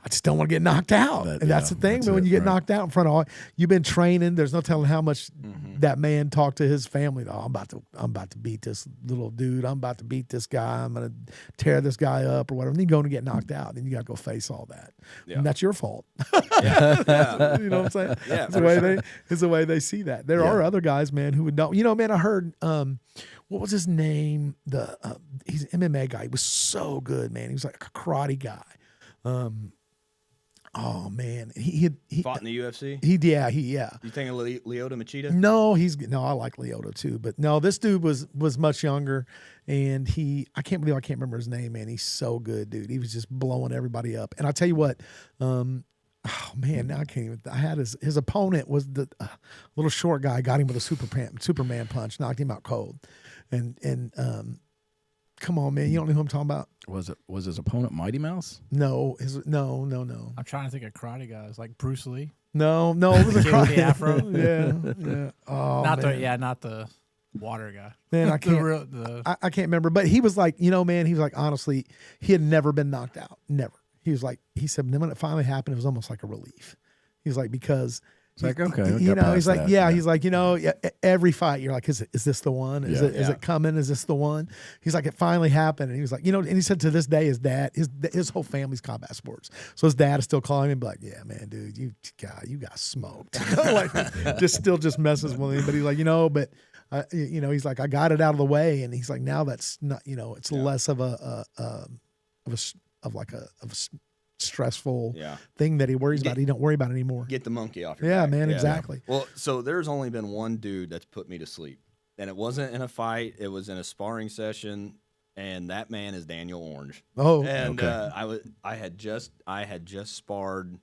I just don't want to get knocked out. And that's the thing, man. When you get knocked out in front of all, you've been training. There's no telling how much that man talked to his family. Oh, I'm about to beat this little dude. I'm about to beat this guy. I'm going to tear this guy up or whatever. And then you go and get knocked out. Then you got to go face all that. Yeah. And that's your fault. Yeah. You know what I'm saying? Yeah. It's the way they see that. There are other guys, man, who would know. Man, I heard what was his name? He's an MMA guy. He was so good, man. He was like a karate guy. Oh man, he fought in the UFC. Yeah. You think of Lyoto Machida? No, I like Lyoto too, but no, this dude was much younger, and I can't remember his name, man. He's so good, dude. He was just blowing everybody up, and I tell you what, oh man, now I can't even. I had his opponent was the little short guy, got him with a Superman punch, knocked him out cold, and come on, man, you don't know who I'm talking about. Was his opponent Mighty Mouse? No. I'm trying to think of karate guys like Bruce Lee. No, it was a karate. The afro. Yeah. Oh, not the water guy. Man, I can't. I can't remember, but he was like, man, he was like, honestly, he had never been knocked out, never. He said, when it finally happened, it was almost like a relief. He's like, because. It's like, okay, he's like, he's like, every fight, you're like, is this the one? Is it coming? Is this the one? He's like, it finally happened. And he was like, and he said to this day, his dad, his whole family's combat sports. So his dad is still calling him and be like, yeah, man, dude, you got smoked. just messes with him. But he's like, but, he's like, I got it out of the way. And he's like, now that's not, it's less of a stressful thing that he worries about. He don't worry about it anymore. Get the monkey off your back. Man, exactly. Well, so there's only been one dude that's put me to sleep, and it wasn't in a fight. It was in a sparring session, and that man is Daniel Orange. Oh, and okay. I had just sparred.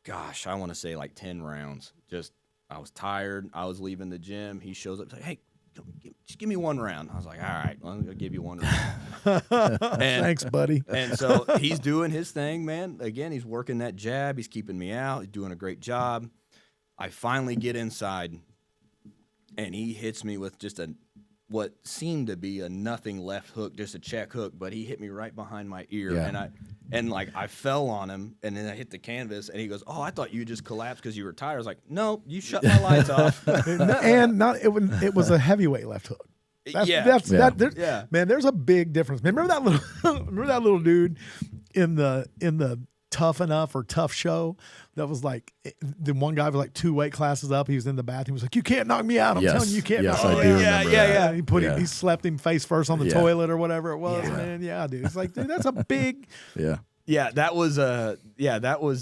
Gosh, I want to say like 10 rounds. I was tired. I was leaving the gym. He shows up. He's like, hey, just give me one round. I was like, all right, well, I'm going to give you one round. Thanks, buddy. And so he's doing his thing, man. Again, he's working that jab. He's keeping me out. He's doing a great job. I finally get inside, and he hits me with just what seemed to be a nothing left hook, just a check hook, but he hit me right behind my ear. Yeah. And I fell on him, and then I hit the canvas, and he goes, oh, I thought you just collapsed because you were tired. I was like, no, you shut my lights off. It was a heavyweight left hook. Man, there's a big difference. Remember that little dude in the Tough Enough or Tough Show that was like, the one guy was like 2 weight classes up. He was in the bathroom. He was like, you can't knock me out. I'm telling you, you can't knock me out. Yeah. He slapped him face first on the toilet or whatever it was, man. Yeah, dude. It's like, dude, that's a big. Yeah, that was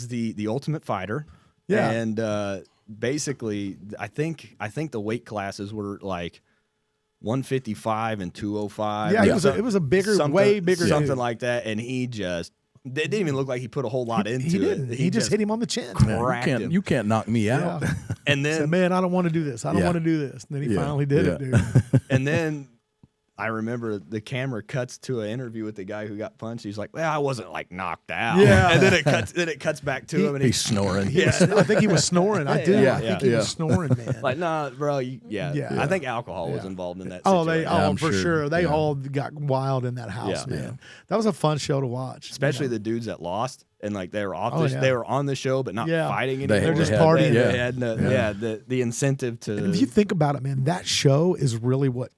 the Ultimate Fighter. Yeah. And basically, I think the weight classes were like 155 and 205. Yeah, it was a bigger, way bigger, something like that, and he just. It didn't even look like he put a whole lot into it. He didn't. It. He just hit him on the chin. You can't knock me out. And then, said, man, I don't want to do this. I don't want to do this. And then he finally did it, dude. And then I remember the camera cuts to an interview with the guy who got punched. He's like, well, I wasn't like knocked out. Yeah. And then it cuts back to him, and he's snoring. Yeah. I think he was snoring. I do. I think he was snoring, man. Like, nah, bro. I think alcohol was involved in that situation. For sure. They all got wild in that house, man. That was a fun show to watch. Especially the dudes that lost. And like they were they were on the show, but not fighting anymore. They're just partying. They had the incentive to. And if you think about it, man, that show is really what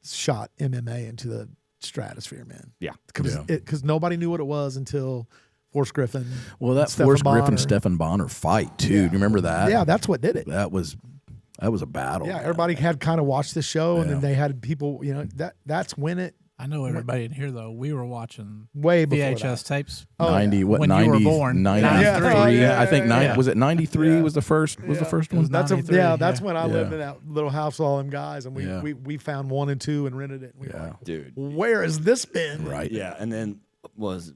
shot MMA into the stratosphere, man. Yeah, because nobody knew what it was until Forrest Griffin. Well, that Forrest Griffin Stephan Bonner fight too. Do you remember that? Yeah, that's what did it. That was a battle. Yeah, everybody had kind of watched the show, and then they had people. That's when it. I know everybody in here though. We were watching way before VHS tapes. 90 when 90, you were born. 93. I think was it 93 was the first one. That's when I lived in that little house with all them guys, and we found 1 and 2 and rented it. And we were like, dude, where has this been? Right. Yeah, and then was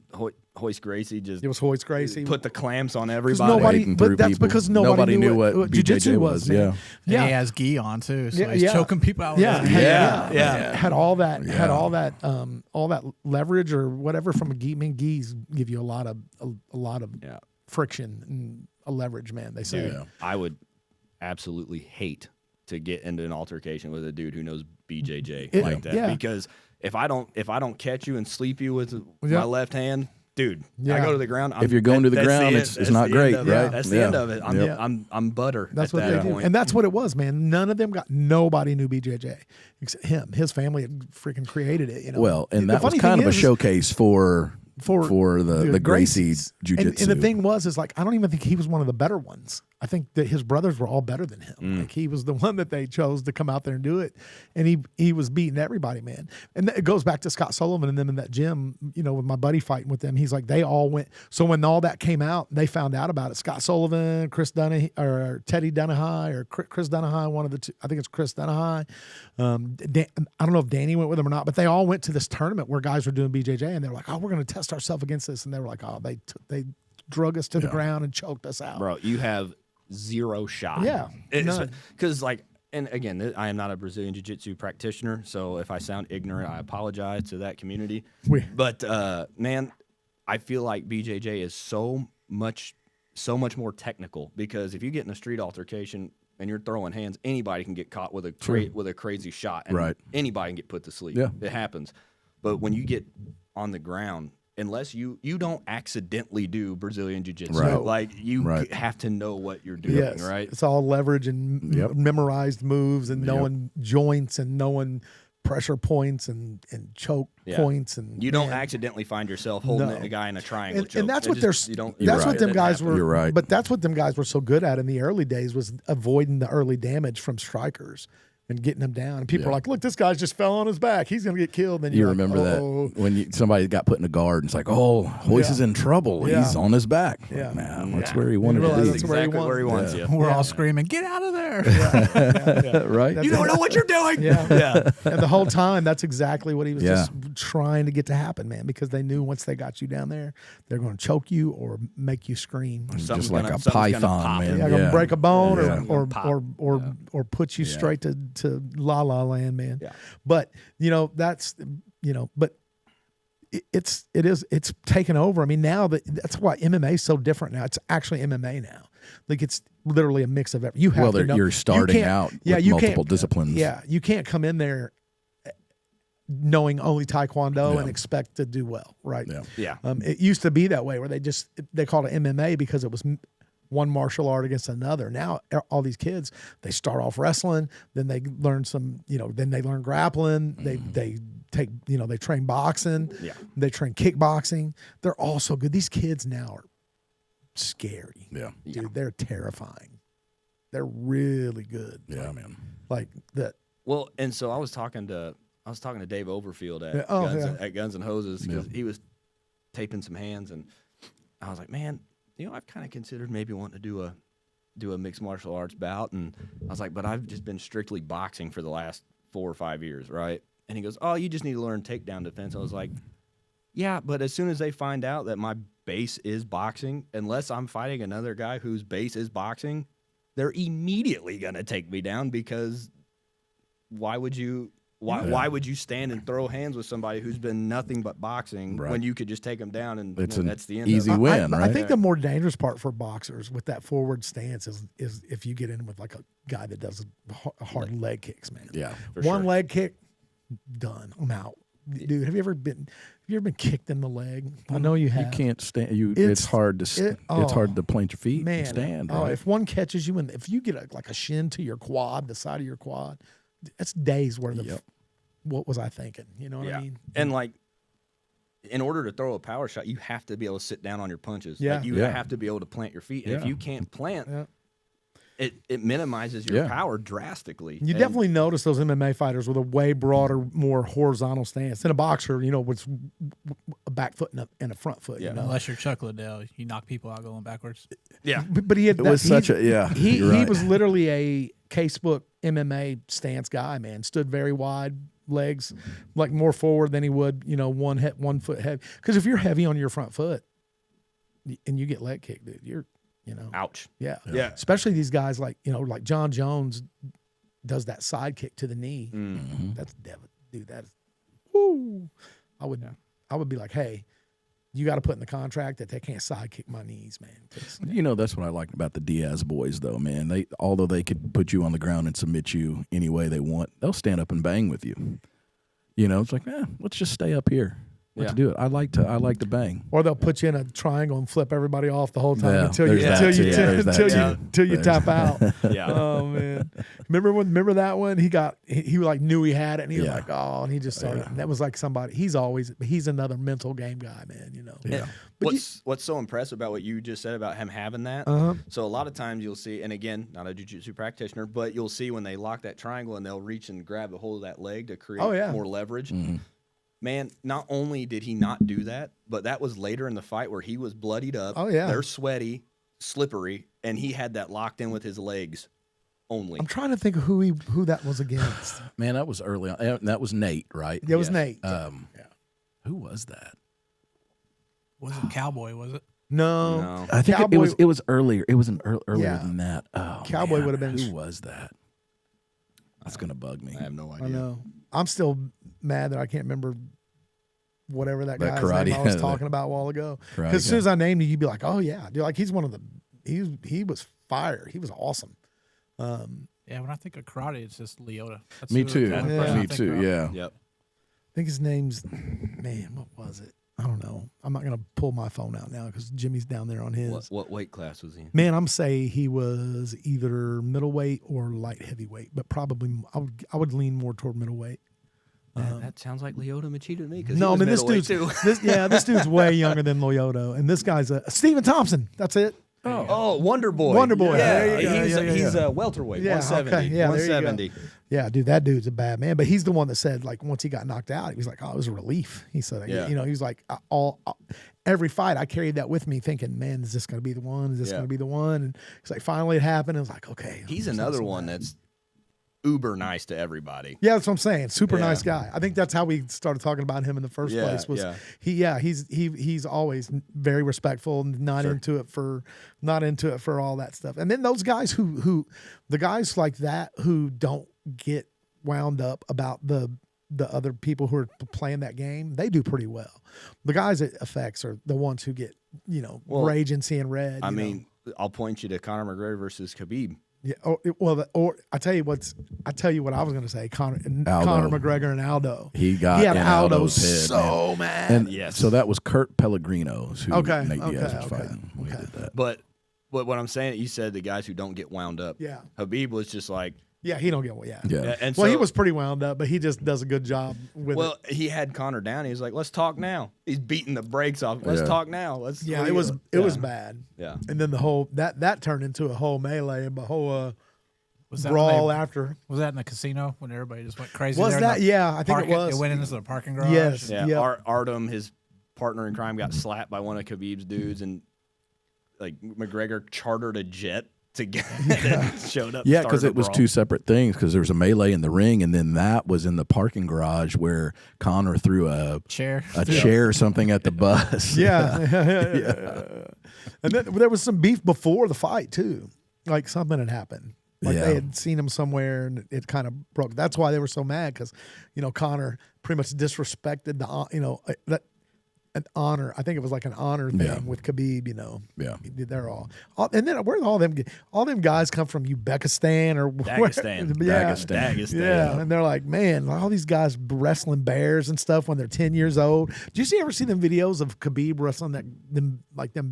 Royce Gracie just it was Royce Gracie put the clamps on everybody. But that's because nobody knew what jiu-jitsu was. Yeah. And he has gi on too, so he's choking people out. Had all that leverage or whatever from a gi. I mean, gis give you a lot of friction and a leverage, man. They say. Dude, I would absolutely hate to get into an altercation with a dude who knows BJJ like that because. If I don't catch you and sleep you with my left hand, dude, I go to the ground. If you're going to the ground, it's not great, right? That's the end of it. I'm butter. That's what they do, and that's what it was, man. None of them nobody knew BJJ except him. His family had freaking created it. Well, and that was kind of a showcase for the Gracie jiu-jitsu. And the thing was like I don't even think he was one of the better ones. I think that his brothers were all better than him. Like he was the one that they chose to come out there and do it, and he was beating everybody, man. And it goes back to Scott Sullivan and them in that gym. With my buddy fighting with them, he's like they all went. So when all that came out, they found out about it. Scott Sullivan, Teddy Dunahay, or Chris Dunahay, one of the two. I think it's Chris Dunahay. I don't know if Danny went with him or not, but they all went to this tournament where guys were doing BJJ, and they were like, "Oh, we're going to test ourselves against this," and they were like, "Oh, they drug us to the ground and choked us out." Bro, you have zero shot. Yeah. Because and again, I am not a Brazilian Jiu-Jitsu practitioner, so if I sound ignorant, I apologize to that community. But man, I feel like BJJ is so much more technical because if you get in a street altercation and you're throwing hands, anybody can get caught with a crazy shot, and anybody can get put to sleep. Yeah. It happens. But when you get on the ground, unless you don't accidentally do Brazilian Jiu-Jitsu. Like you have to know what you're doing, right? It's all leverage and memorized moves and knowing joints and knowing pressure points and choke points. And you don't accidentally find yourself holding a guy in a triangle choke. And that's what what them guys were. You're right. But that's what them guys were so good at in the early days was avoiding the early damage from strikers. And getting them down, and people are like, "Look, this guy's just fell on his back. He's gonna get killed." Then you remember that when somebody got put in a guard, and it's like, "Oh, Royce is in trouble. He's on his back." Yeah, man, that's where he wanted to be. That's exactly where he wants you. We're all screaming, "Get out of there!" Right? You don't know what you're doing. Yeah. And the whole time, that's exactly what he was just trying to get to happen, man. Because they knew once they got you down there, they're going to choke you or make you scream, just like a python, man. Yeah, gonna break a bone or put you straight to La La Land, man. Yeah. But that's but it's taken over. I mean, now that's why MMA is so different now. It's actually MMA now. Like it's literally a mix of everything. You have to know. You're starting out with multiple disciplines. Yeah, you can't come in there knowing only Taekwondo and expect to do well, right? Yeah. It used to be that way where they called it MMA because it was one martial art against another. Now all these kids, they start off wrestling, then they learn then they learn grappling. They take, they train boxing. Yeah. They train kickboxing. They're all so good. These kids now are scary. Yeah. Dude, they're terrifying. They're really good. Yeah, man. Like that. Well, and so I was talking to Dave Overfield at Guns and Hoses because he was taping some hands, and I was like, man, I've kind of considered maybe wanting to do a mixed martial arts bout, and I was like, but I've just been strictly boxing for the last 4 or 5 years, right? And he goes, oh, you just need to learn takedown defense. I was like, yeah, but as soon as they find out that my base is boxing, unless I'm fighting another guy whose base is boxing, they're immediately going to take me down because why would you stand and throw hands with somebody who's been nothing but boxing when you could just take them down and that's the end easy of it. win, right? I think the more dangerous part for boxers with that forward stance is if you get in with like a guy that does hard leg kicks, man. Yeah. One leg kick, done. I'm out. Dude, have you ever been kicked in the leg? I know you have. You can't stand. It's hard to. It's hard to plant your feet and stand. Right? If one catches you, and if you get a shin to your quad, the side of your quad, that's days worth of. What was I thinking? You know what I mean? And like, in order to throw a power shot, you have to be able to sit down on your punches. Yeah. Like you have to be able to plant your feet. And if you can't plant, it minimizes your power drastically. You definitely notice those MMA fighters with a way broader, more horizontal stance. In a boxer, with a back foot and a front foot. Yeah. You know? Unless you're Chuck Liddell, you knock people out going backwards. Yeah. But he had He right. was literally a casebook MMA stance guy, man. Stood very wide, legs like more forward than he would, one foot heavy. Because if you're heavy on your front foot and you get leg kicked, dude, you're ouch. Yeah. Especially these guys like John Jones does that side kick to the knee. Mm-hmm. That's dude. That is, woo. I would be like, hey, you got to put in the contract that they can't side kick my knees, man. That's what I like about the Diaz boys, though, man. Although they could put you on the ground and submit you any way they want, they'll stand up and bang with you. It's like, let's just stay up here. Let's do it. I like to bang. Or they'll put you in a triangle and flip everybody off the whole time until you tap out. Yeah. Oh man. Remember that one? He like knew he had it and he was like, oh, and he just started. That was like somebody. He's another mental game guy, man. Yeah. What's so impressive about what you just said about him having that? So a lot of times you'll see, and again, not a jiu-jitsu practitioner, but you'll see when they lock that triangle and they'll reach and grab a hold of that leg to create more leverage. Mm-hmm. Man, not only did he not do that, but that was later in the fight where he was bloodied up. Oh, yeah. They're sweaty, slippery, and he had that locked in with his legs only. I'm trying to think of who that was against. Man, that was early on. That was Nate, right? Yeah, it was Nate. Who was that? Wasn't Cowboy, was it? No. I think Cowboy, it was earlier. It was earlier than that. Oh, Cowboy would have been. Who was that? That's gonna bug me. I have no idea. I know. I'm still mad that I can't remember whatever that guy's karate, name I was talking about a while ago. Because as soon as I named you, you'd be like, oh, yeah. Dude, like he's one of the – he was fire. He was awesome. Yeah, when I think of karate, it's just Leota. That's Me too. Me too, yeah. Yep. I think his name's – man, what was it? I don't know. I'm not going to pull my phone out now because Jimmy's down there on his. What weight class was he in? Man, I'm saying he was either middleweight or light heavyweight, but probably I would lean more toward middleweight. That sounds like Lyoto Machida to me. No, I mean this dude's this dude's way younger than Lyoto, and this guy's Stephen Thompson. That's it. Oh, Wonderboy. Wonderboy. Yeah, he's a welterweight. 170. Okay. Yeah, 170. Yeah, dude, that dude's a bad man. But he's the one that said, like, once he got knocked out, he was like, "Oh, it was a relief." He said, he was like, every fight I carried that with me, thinking, "Man, is this going to be the one? Is this going to be the one?" And he's like, finally, it happened. I was like, "Okay." He's another one that's uber nice to everybody. Yeah, that's what I'm saying. Super nice guy. I think that's how we started talking about him in the first place. He's always very respectful and not into it for all that stuff. And then those guys who the guys like that who don't get wound up about the other people who are playing that game, they do pretty well. The guys it affects are the ones who get rage and seeing red. I mean, I'll point you to Conor McGregor versus Khabib. Yeah. Or I tell you what I was going to say. Conor McGregor and Aldo. He had Aldo so mad. And so that was Kurt Pellegrino who Nate Diaz was fighting. Okay. Did that. But what I'm saying, you said the guys who don't get wound up. Yeah. Habib was just like. Yeah, he don't get And he was pretty wound up, but he just does a good job with it. Well, he had Conor down. He was like, "Let's talk now." He's beating the brakes off. Let's talk now. It was bad. Yeah. And then the whole that turned into a whole melee and a whole was that brawl after. Was that in the casino when everybody just went crazy? Was that? Yeah, I think it was. It went into the parking garage. Yes. Yeah. Yep. Artem, his partner in crime, got slapped by one of Khabib's dudes, and like McGregor chartered a jet together. Showed up. Yeah, because it was two separate things. Because there was a melee in the ring, and then that was in the parking garage where Conor threw a chair or something at the bus. Yeah. And then there was some beef before the fight too. Like something had happened. Like they had seen him somewhere, and it kind of broke. That's why they were so mad, because Conor pretty much disrespected the an honor. I think it was like an honor thing with Khabib. Yeah, they're all and then where all them guys come from? Uzbekistan or Dagestan. Dagestan. Yeah, and they're like, man, all these guys wrestling bears and stuff when they're 10 years old. Did you ever see them videos of Khabib wrestling them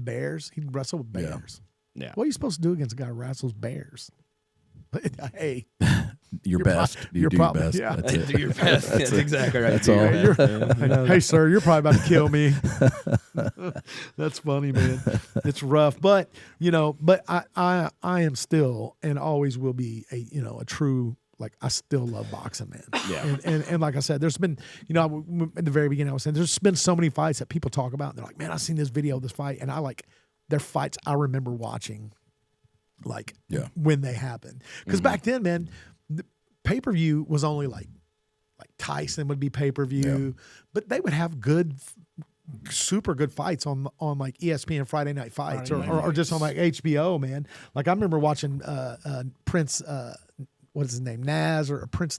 bears? He'd wrestle with bears. Yeah. What are you supposed to do against a guy who wrestles bears? Hey, your best. You do your best. Yeah. That's it. Do your best. That's exactly right. That's all. Hey, sir, you're probably about to kill me. That's funny, man. It's rough, but I am still and always will be a true, like, I still love boxing, man. Yeah. And like I said, there's been, in the very beginning I was saying, there's been so many fights that people talk about, and they're like, man, I seen this video of this fight, and they're fights I remember watching. Like when they happened, because back then, man, the pay-per-view was only like Tyson would be pay-per-view, but they would have super good fights on like ESPN Friday Night Fights or just on like HBO, man. Like I remember watching Prince, what is his name, Naz or Prince?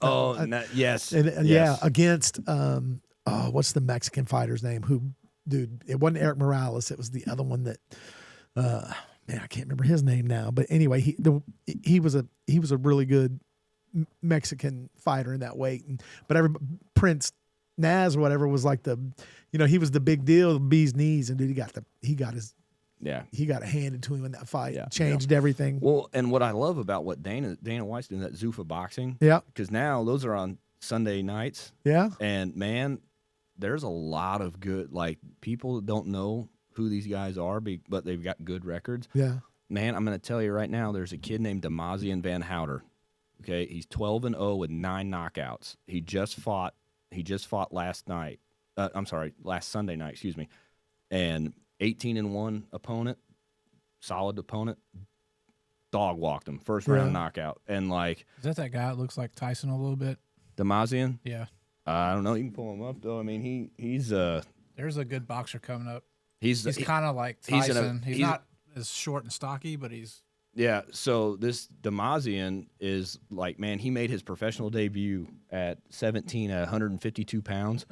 Yes, yeah, against what's the Mexican fighter's name? Dude, it wasn't Eric Morales. It was the other one that. Man, I can't remember his name now, but anyway, he was a really good Mexican fighter in that weight, but Prince Naz or whatever was like he was the big deal, the bee's knees, and dude, he got it handed to him in that fight, changed everything. Well, and what I love about what Dana White's doing, that Zuffa boxing, because now those are on Sunday nights, and man, there's a lot of good, like, people don't know who these guys are, but they've got good records. Yeah. Man, I'm going to tell you right now, there's a kid named Demazian Van Houter. Okay, he's 12-0 with 9 knockouts. He just fought last Sunday night, excuse me. And 18-1 opponent, solid opponent, dog walked him, first round knockout. And like, is that guy that looks like Tyson a little bit? Demazian? Yeah. I don't know. You can pull him up though. I mean, he's there's a good boxer coming up. He's kind of like Tyson. He's not as short and stocky, but he's... Yeah, so this Demazian is like, man, he made his professional debut at 17 at 152 pounds.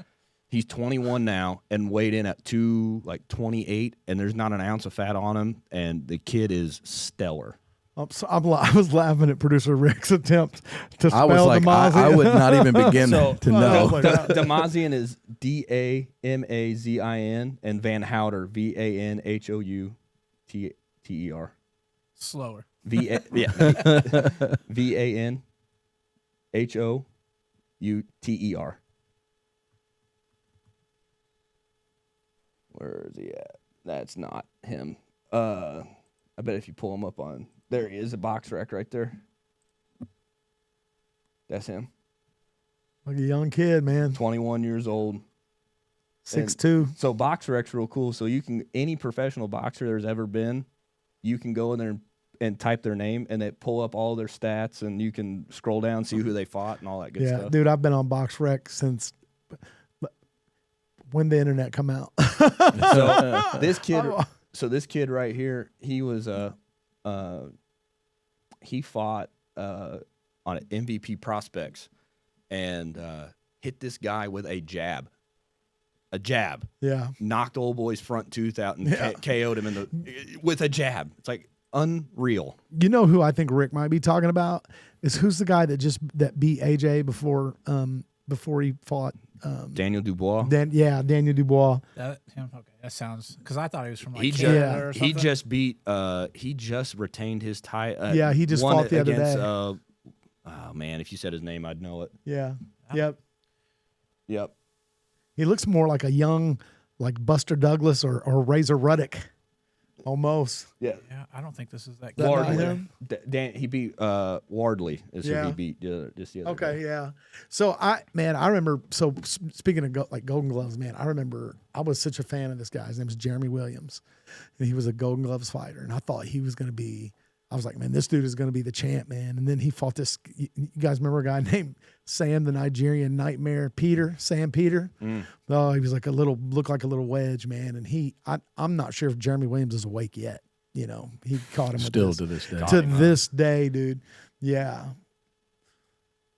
He's 21 now and weighed in at 28, and there's not an ounce of fat on him, and the kid is stellar. I was laughing at producer Rick's attempt to spell Demazian. I would not even begin to know. Demazian is Damazin, and Van Houter, Vanhouter. Slower. Vanhouter. Where is he at? That's not him. I bet if you pull him up on... There he is, a box rec right there. That's him. Like a young kid, man. 21 years old. 6'2". So box rec's real cool. So you can, any professional boxer there's ever been, you can go in there and type their name, and they pull up all their stats, and you can scroll down, see who they fought, and all that good stuff. Yeah, dude, I've been on box rec since when the internet come out. So this kid right here, he was he fought on MVP Prospects and hit this guy with a jab. Yeah. Knocked old boy's front tooth out and KO'd him with a jab. It's like unreal. You know who I think Rick might be talking about is who's the guy that beat AJ before he fought Daniel Dubois. Daniel Dubois. Okay, that sounds, because I thought he was from like Canada or something. He just retained his title. He just fought the other day. Oh man, if you said his name, I'd know it. Yeah. Yep. He looks more like a young, like Buster Douglas or Razor Ruddock, almost. Yeah. I don't think this is that guy. Wardley. He beat Wardley. Is who he beat just the other day. Yeah. So I remember. So speaking of Golden Gloves, man, I remember I was such a fan of this guy. His name was Jeremy Williams, and he was a Golden Gloves fighter, and I thought he was going to be. I was like, man, this dude is going to be the champ, man. And then he fought this. You guys remember a guy named Sam, the Nigerian Nightmare Sam Peter? Oh, he was like looked like a little wedge, man. And I'm not sure if Jeremy Williams is awake yet. You know, he caught him still to this day. To this day, dude. Yeah.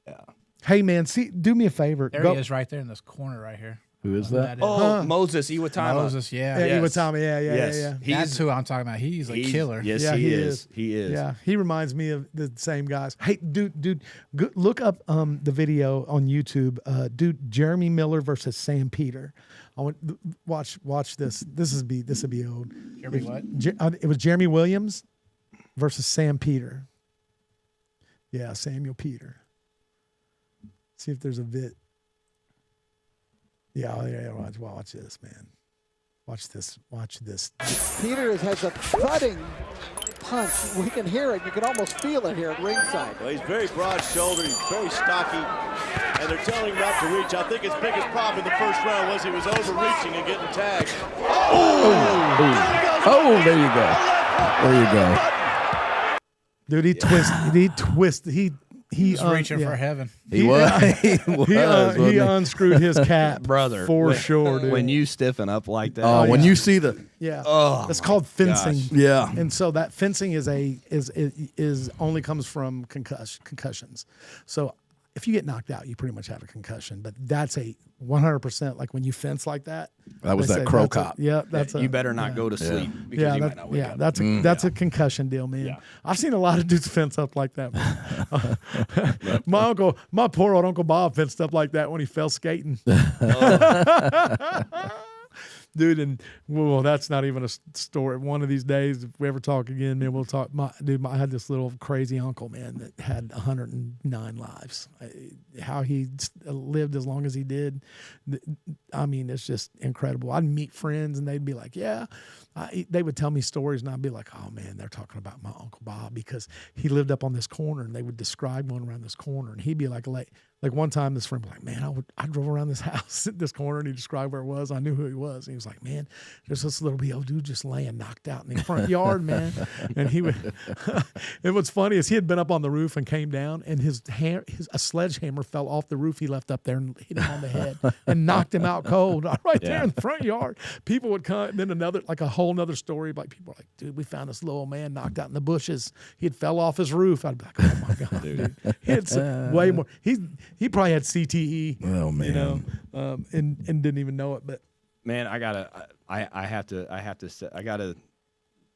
Yeah. Hey, man, do me a favor. There he is right there in this corner right here. Who is that? Oh, Moses Iwatani. Moses, yeah. Yeah, Yes. Iwatani, yeah. That's who I'm talking about. He's a killer. Yes, Yeah, he he is. He is. Yeah, he reminds me of the same guys. Hey, dude, look up the video on YouTube. Dude, Jeremy Miller versus Sam Peter. I want watch this. This would be old. Jeremy what? It was Jeremy Williams versus Sam Peter. Yeah, Samuel Peter. See if there's a vid. Yeah, watch this, man. Watch this. Peter has a thudding punch. We can hear it. You can almost feel it here at ringside. Well, he's very broad-shouldered. He's very stocky. And they're telling him not to reach. I think his biggest problem in the first round was he was overreaching and getting tagged. Oh, there you go. There you go. Dude, he twisted. He He's reaching for heaven. He was. He unscrewed his cap, Brother, for sure, dude. When you stiffen up like that, Oh, when yeah. you see the it's called fencing. gosh. yeah. And so that fencing is only comes from concussions. So if you get knocked out, you pretty much have a concussion. But that's a 100% like when you fence like that. That was they that say crow that's cop. that's you better not go to sleep because you might not wake up. that's a concussion deal, man. Yeah. I've seen a lot of dudes fence up like that. My poor old Uncle Bob fenced up like that when he fell skating. Dude, and well, that's not even a story. One of these days, if we ever talk again, man, we'll talk. I had this little crazy uncle, man, that had 109 lives. How he lived as long as he did, I mean, it's just incredible. I'd meet friends, and they'd be like, "Yeah," they would tell me stories, and I'd be like, "Oh man, they're talking about my Uncle Bob because he lived up on this corner," and they would describe going around this corner, and he'd be like one time, this friend was like, "Man, I drove around this house at this corner," and he described where it was. I knew who he was, and he was like, "Man, there's this little old dude just laying knocked out in the front yard, man." And he would. And what's funny is he had been up on the roof and came down, and a sledgehammer fell off the roof he left up there and hit him on the head and knocked him out cold right there in the front yard. People would come, and then a whole nother story. Like people were like, "Dude, we found this little old man knocked out in the bushes. He had fell off his roof." I'd be like, "Oh my god, dude, he had way more." He probably had CTE. Oh man, you know, and didn't even know it. But man, I have to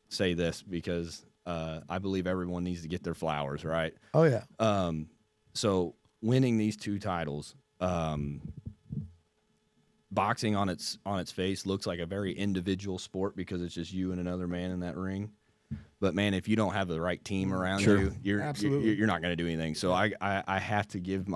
say this because I believe everyone needs to get their flowers, right? oh yeah, So winning these two titles, boxing on its face looks like a very individual sport because it's just you and another man in that ring. But man, if you don't have the right team around you, you're not going to do anything. So I have to give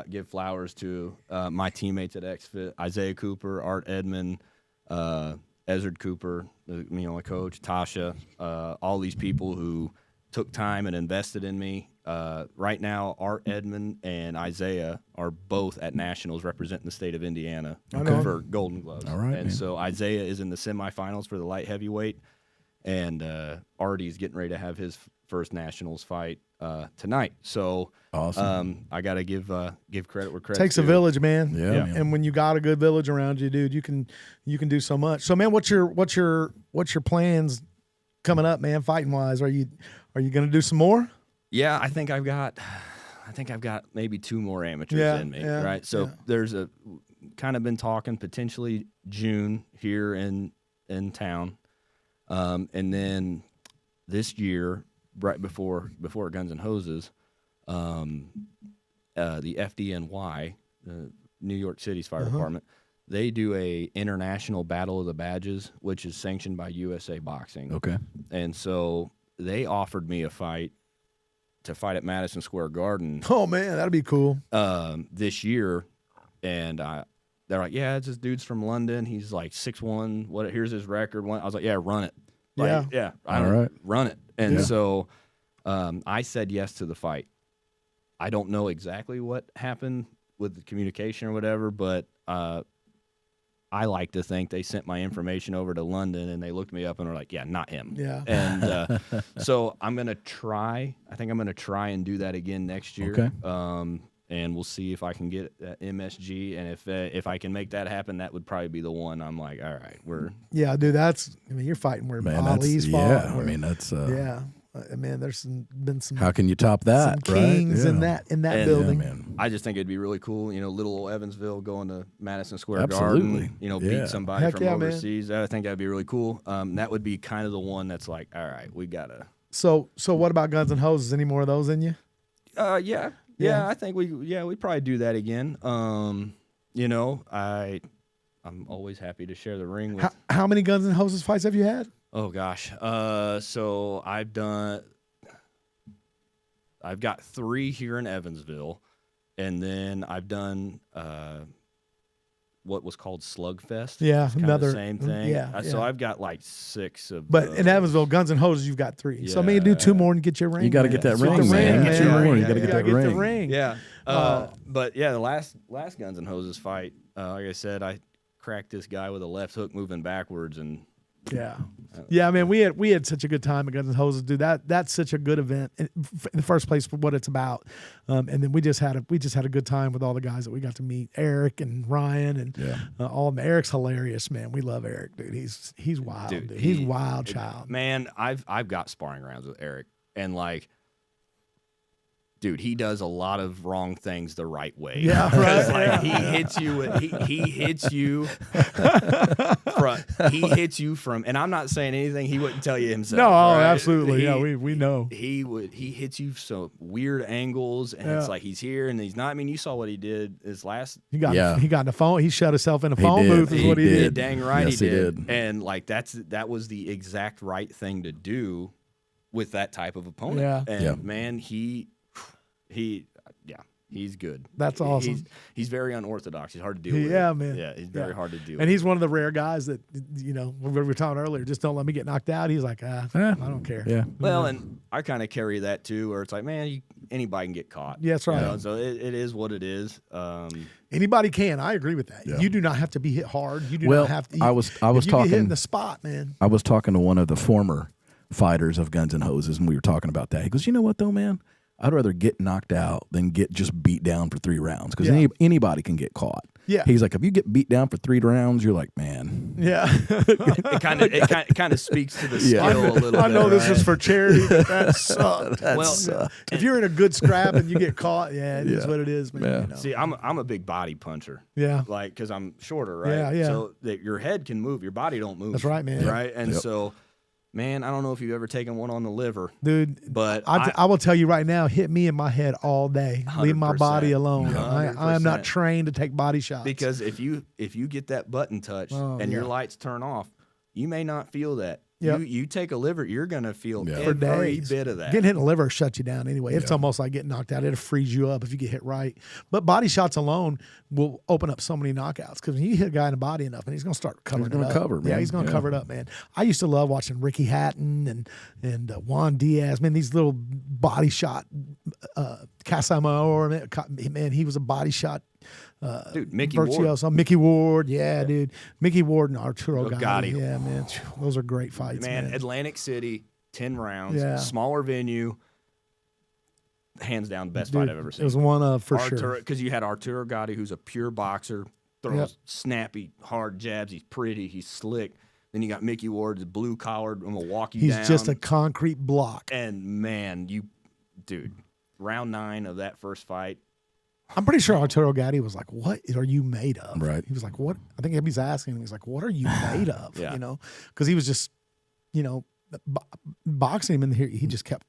give flowers to my teammates at XFIT: Isaiah Cooper, Art Edmond, Ezard Cooper, my coach, Tasha, all these people who took time and invested in me. Right now, Art Edmond and Isaiah are both at nationals representing the state of Indiana for Golden Gloves. All right, and man. so Isaiah is in the semifinals for the light heavyweight. And Artie's getting ready to have his first nationals fight tonight. So awesome. I got to give credit where credit takes a village, man. Yeah, man. And when you got a good village around you, dude, you can do so much. So, man, what's your plans coming up, man? Fighting wise, are you going to do some more? Yeah, I think I've got maybe two more amateurs in me. Right. So there's kind of been talking potentially June here in town. And then this year, right before Guns and Hoses, the FDNY, New York City's fire department, they do a international Battle of the Badges, which is sanctioned by USA Boxing. Okay. And so they offered me a fight at Madison Square Garden. Oh man, that'd be cool. This year, and they're like, "Yeah, it's this dude's from London. He's like 6'1". Here's his record." I was like, "Yeah, run it." Run it. And so I said yes to the fight. I don't know exactly what happened with the communication or whatever, but I like to think they sent my information over to London and they looked me up and were like, yeah, not him. Yeah. And so I'm going to try. I think I'm going to try and do that again next year. Okay. And we'll see if I can get MSG. And if I can make that happen, that would probably be the one. I'm like, all right, Yeah, dude, you're fighting where Ali's fought. Yeah, I mean, that's. Yeah. Man, there's been some. How can you top that? Some kings right? in that building. Yeah, man. I just think it'd be really cool, little old Evansville going to Madison Square Absolutely. Garden, beat somebody Heck from yeah, overseas. I think that'd be really cool. That would be kind of the one that's like, all right, we gotta. So what about Guns and Hoses? Any more of those in you? Yeah. I think we'd probably do that again. I'm always happy to share the ring with. How many Guns and Hoses fights have you had? Oh gosh. So I've got 3 here in Evansville, and then I've done what was called Slugfest. Yeah, another same thing. Yeah. So I've got like 6 of. But in Evansville, Guns and Hoses, you've got 3. So maybe do 2 more and get your ring. You got to get that ring, man. Get your ring. You got to get that ring. Yeah. But yeah, the last Guns and Hoses fight, like I said, I cracked this guy with a left hook moving backwards and. Yeah, man, we had such a good time at Guns and Hoses, dude. That's such a good event in the first place for what it's about, and then we just had a good time with all the guys that we got to meet, Eric and Ryan and all of them. Eric's hilarious, man. We love Eric, dude. He's wild, dude. He's wild child. Man, I've got sparring rounds with Eric, and like. Dude, he does a lot of wrong things the right way. Yeah, right. Like, he hits you from, and I'm not saying anything he wouldn't tell you himself. No, right? absolutely. We know. He hits you so weird angles, and it's like he's here and he's not. I mean, you saw what he did his last. He got in the phone. He shut himself in a phone booth. Is what he did. Dang right, yes, he did. And like that was the exact right thing to do with that type of opponent. Yeah. And man, he's good. That's awesome. He's very unorthodox. He's hard to deal with. Yeah, man. Yeah, he's very hard to deal with. And he's one of the rare guys that, we were talking earlier, just don't let me get knocked out. He's like, I don't care. Yeah. Well, and I kind of carry that too, where it's like, man, anybody can get caught. Yeah, that's right. So it is what it is. Anybody can. I agree with that. Yeah. You do not have to be hit hard. You do not have to. I was talking. Get hit in the spot, man. I was talking to one of the former fighters of Guns and Hoses, and we were talking about that. He goes, you know what though, man? I'd rather get knocked out than get just beat down for 3 rounds because anybody can get caught. Yeah, he's like, if you get beat down for 3 rounds, you're like, man. Yeah, it kind of speaks to the skill a little bit. I know this is for charity, but that sucked. Sucked. If you're in a good scrap and you get caught, it is what it is, man. Yeah. See, I'm a big body puncher. Yeah, like because I'm shorter, right? Yeah. So that your head can move, your body don't move. That's right, man. Right, and so. Man, I don't know if you've ever taken one on the liver, dude. But I will tell you right now, hit me in my head all day. Leave my body alone. 100%. I am not trained to take body shots. Because if you get that button touched and your lights turn off, you may not feel that. Yep. You take a liver, you're gonna feel every bit of that. Getting hit in the liver shuts you down anyway. It's almost like getting knocked out. It'll freeze you up if you get hit right. But body shots alone will open up so many knockouts because when you hit a guy in the body enough, and he's gonna start covering it up. Cover, man. Yeah, he's gonna cover it up, man. I used to love watching Ricky Hatton and Juan Diaz. Man, these little body shot Casamo, man, he was a body shot. Dude, Mickey Virtuoso. Ward. Mickey Ward, dude. Mickey Ward and Arturo Gotti. Yeah, man. Those are great fights, man. Atlantic City, 10 rounds, smaller venue, hands down the best fight I've ever seen. It was one of, for sure. Because you had Arturo Gotti, who's a pure boxer, throws snappy, hard jabs. He's pretty, he's slick. Then you got Mickey Ward, the blue-collared, and will walk you down. He's just a concrete block. And, man, dude, round 9 of that first fight, I'm pretty sure Arturo Gatti was like, "What are you made of?" Right. He was like, "What?" I think he's asking him. He's like, "What are you made of?" Yeah. Because he was just, boxing him in here. He just kept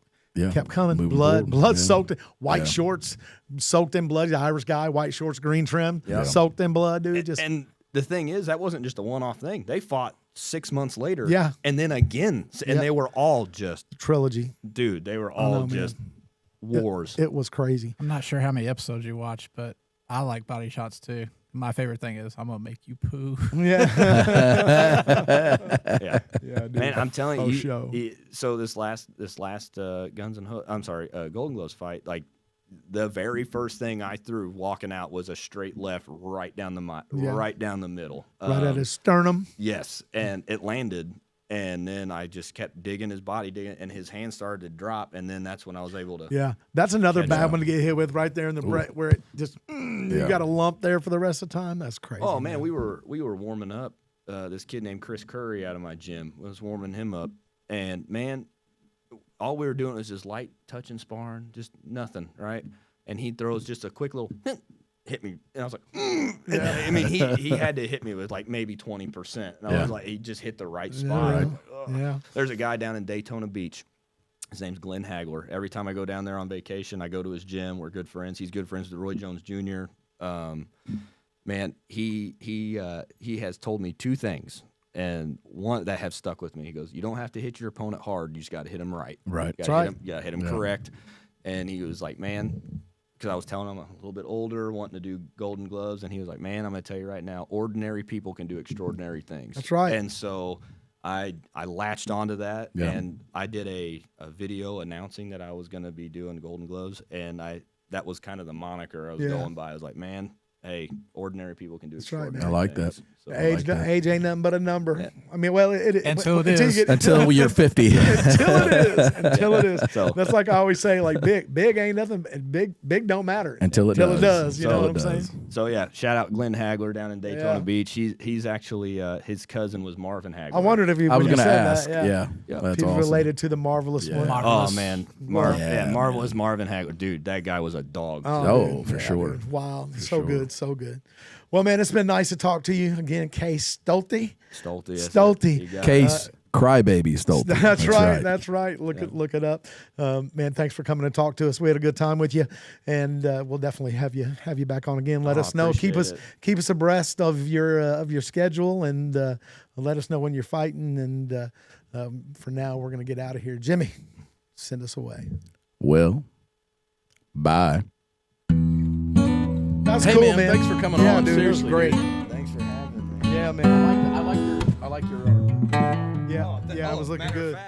coming. Blood soaked. White shorts soaked in blood. He's an Irish guy. White shorts, green trim, soaked in blood, dude. And the thing is, that wasn't just a one-off thing. They fought 6 months later. Yeah. And then again, and they were all just trilogy. Dude, they were all just. Wars. It was crazy. I'm not sure how many episodes you watched, but I like body shots too. My favorite thing is I'm gonna make you poo. Yeah. Dude. Man, I'm telling you. So this last Guns and Golden Gloves fight, like the very first thing I threw walking out was a straight left right down the middle. Right at his sternum. Yes, and it landed. And then I just kept digging his body, and his hand started to drop, and then that's when I was able to. Yeah, that's another bad one to get hit with right there in the brain, where it just you got a lump there for the rest of the time. That's crazy. Oh man, we were warming up. This kid named Chris Curry out of my gym was warming him up, and man, all we were doing was just light touching, sparring, just nothing, right? And he throws just a quick little hit me, and I was like, yeah. I mean, he had to hit me with like maybe 20%, and I was like, he just hit the right spot. Right. Like, there's a guy down in Daytona Beach. His name's Glenn Hagler. Every time I go down there on vacation, I go to his gym. We're good friends. He's good friends with Roy Jones Jr. Man, he has told me two things, and one that have stuck with me. He goes, "You don't have to hit your opponent hard. You just got to hit him right. Right. You got to hit him correct." And he was like, "Man." Because I was telling him I'm a little bit older, wanting to do Golden Gloves, and he was like, "Man, I'm going to tell you right now, ordinary people can do extraordinary things." That's right. And so I latched onto that, and I did a video announcing that I was going to be doing Golden Gloves, and that was kind of the moniker I was going by. I was like, "Man, hey, ordinary people can do extraordinary things." I like that. So Age ain't nothing but a number. Yeah. I mean, well, until you're 50. Until it is. So that's like I always say, like big ain't nothing. Big don't matter until it does. You know what I'm saying? So yeah, shout out Glenn Hagler down in Daytona Beach. He's actually his cousin was Marvin Hagler. I wondered if I was going to ask. That, yeah. That's he's awesome. Related to the marvelous one. Oh man, marvelous Marvin Hagler, dude. That guy was a dog. Oh, for sure. Dude. Wow, so good, so good. Well, man, it's been nice to talk to you again, Kase Stolte. Stolte. Case Crybaby Stolte. That's right. That's right. Look it up, man. Thanks for coming to talk to us. We had a good time with you, and we'll definitely have you back on again. Let us know. Keep us abreast of your schedule, and let us know when you're fighting. And for now, we're gonna get out of here. Jimmy, send us away. Well, bye. That's cool, man. Thanks for coming on. Dude, Seriously, it was great. Thanks for having me. Yeah, man. I like your Yeah, it was looking good.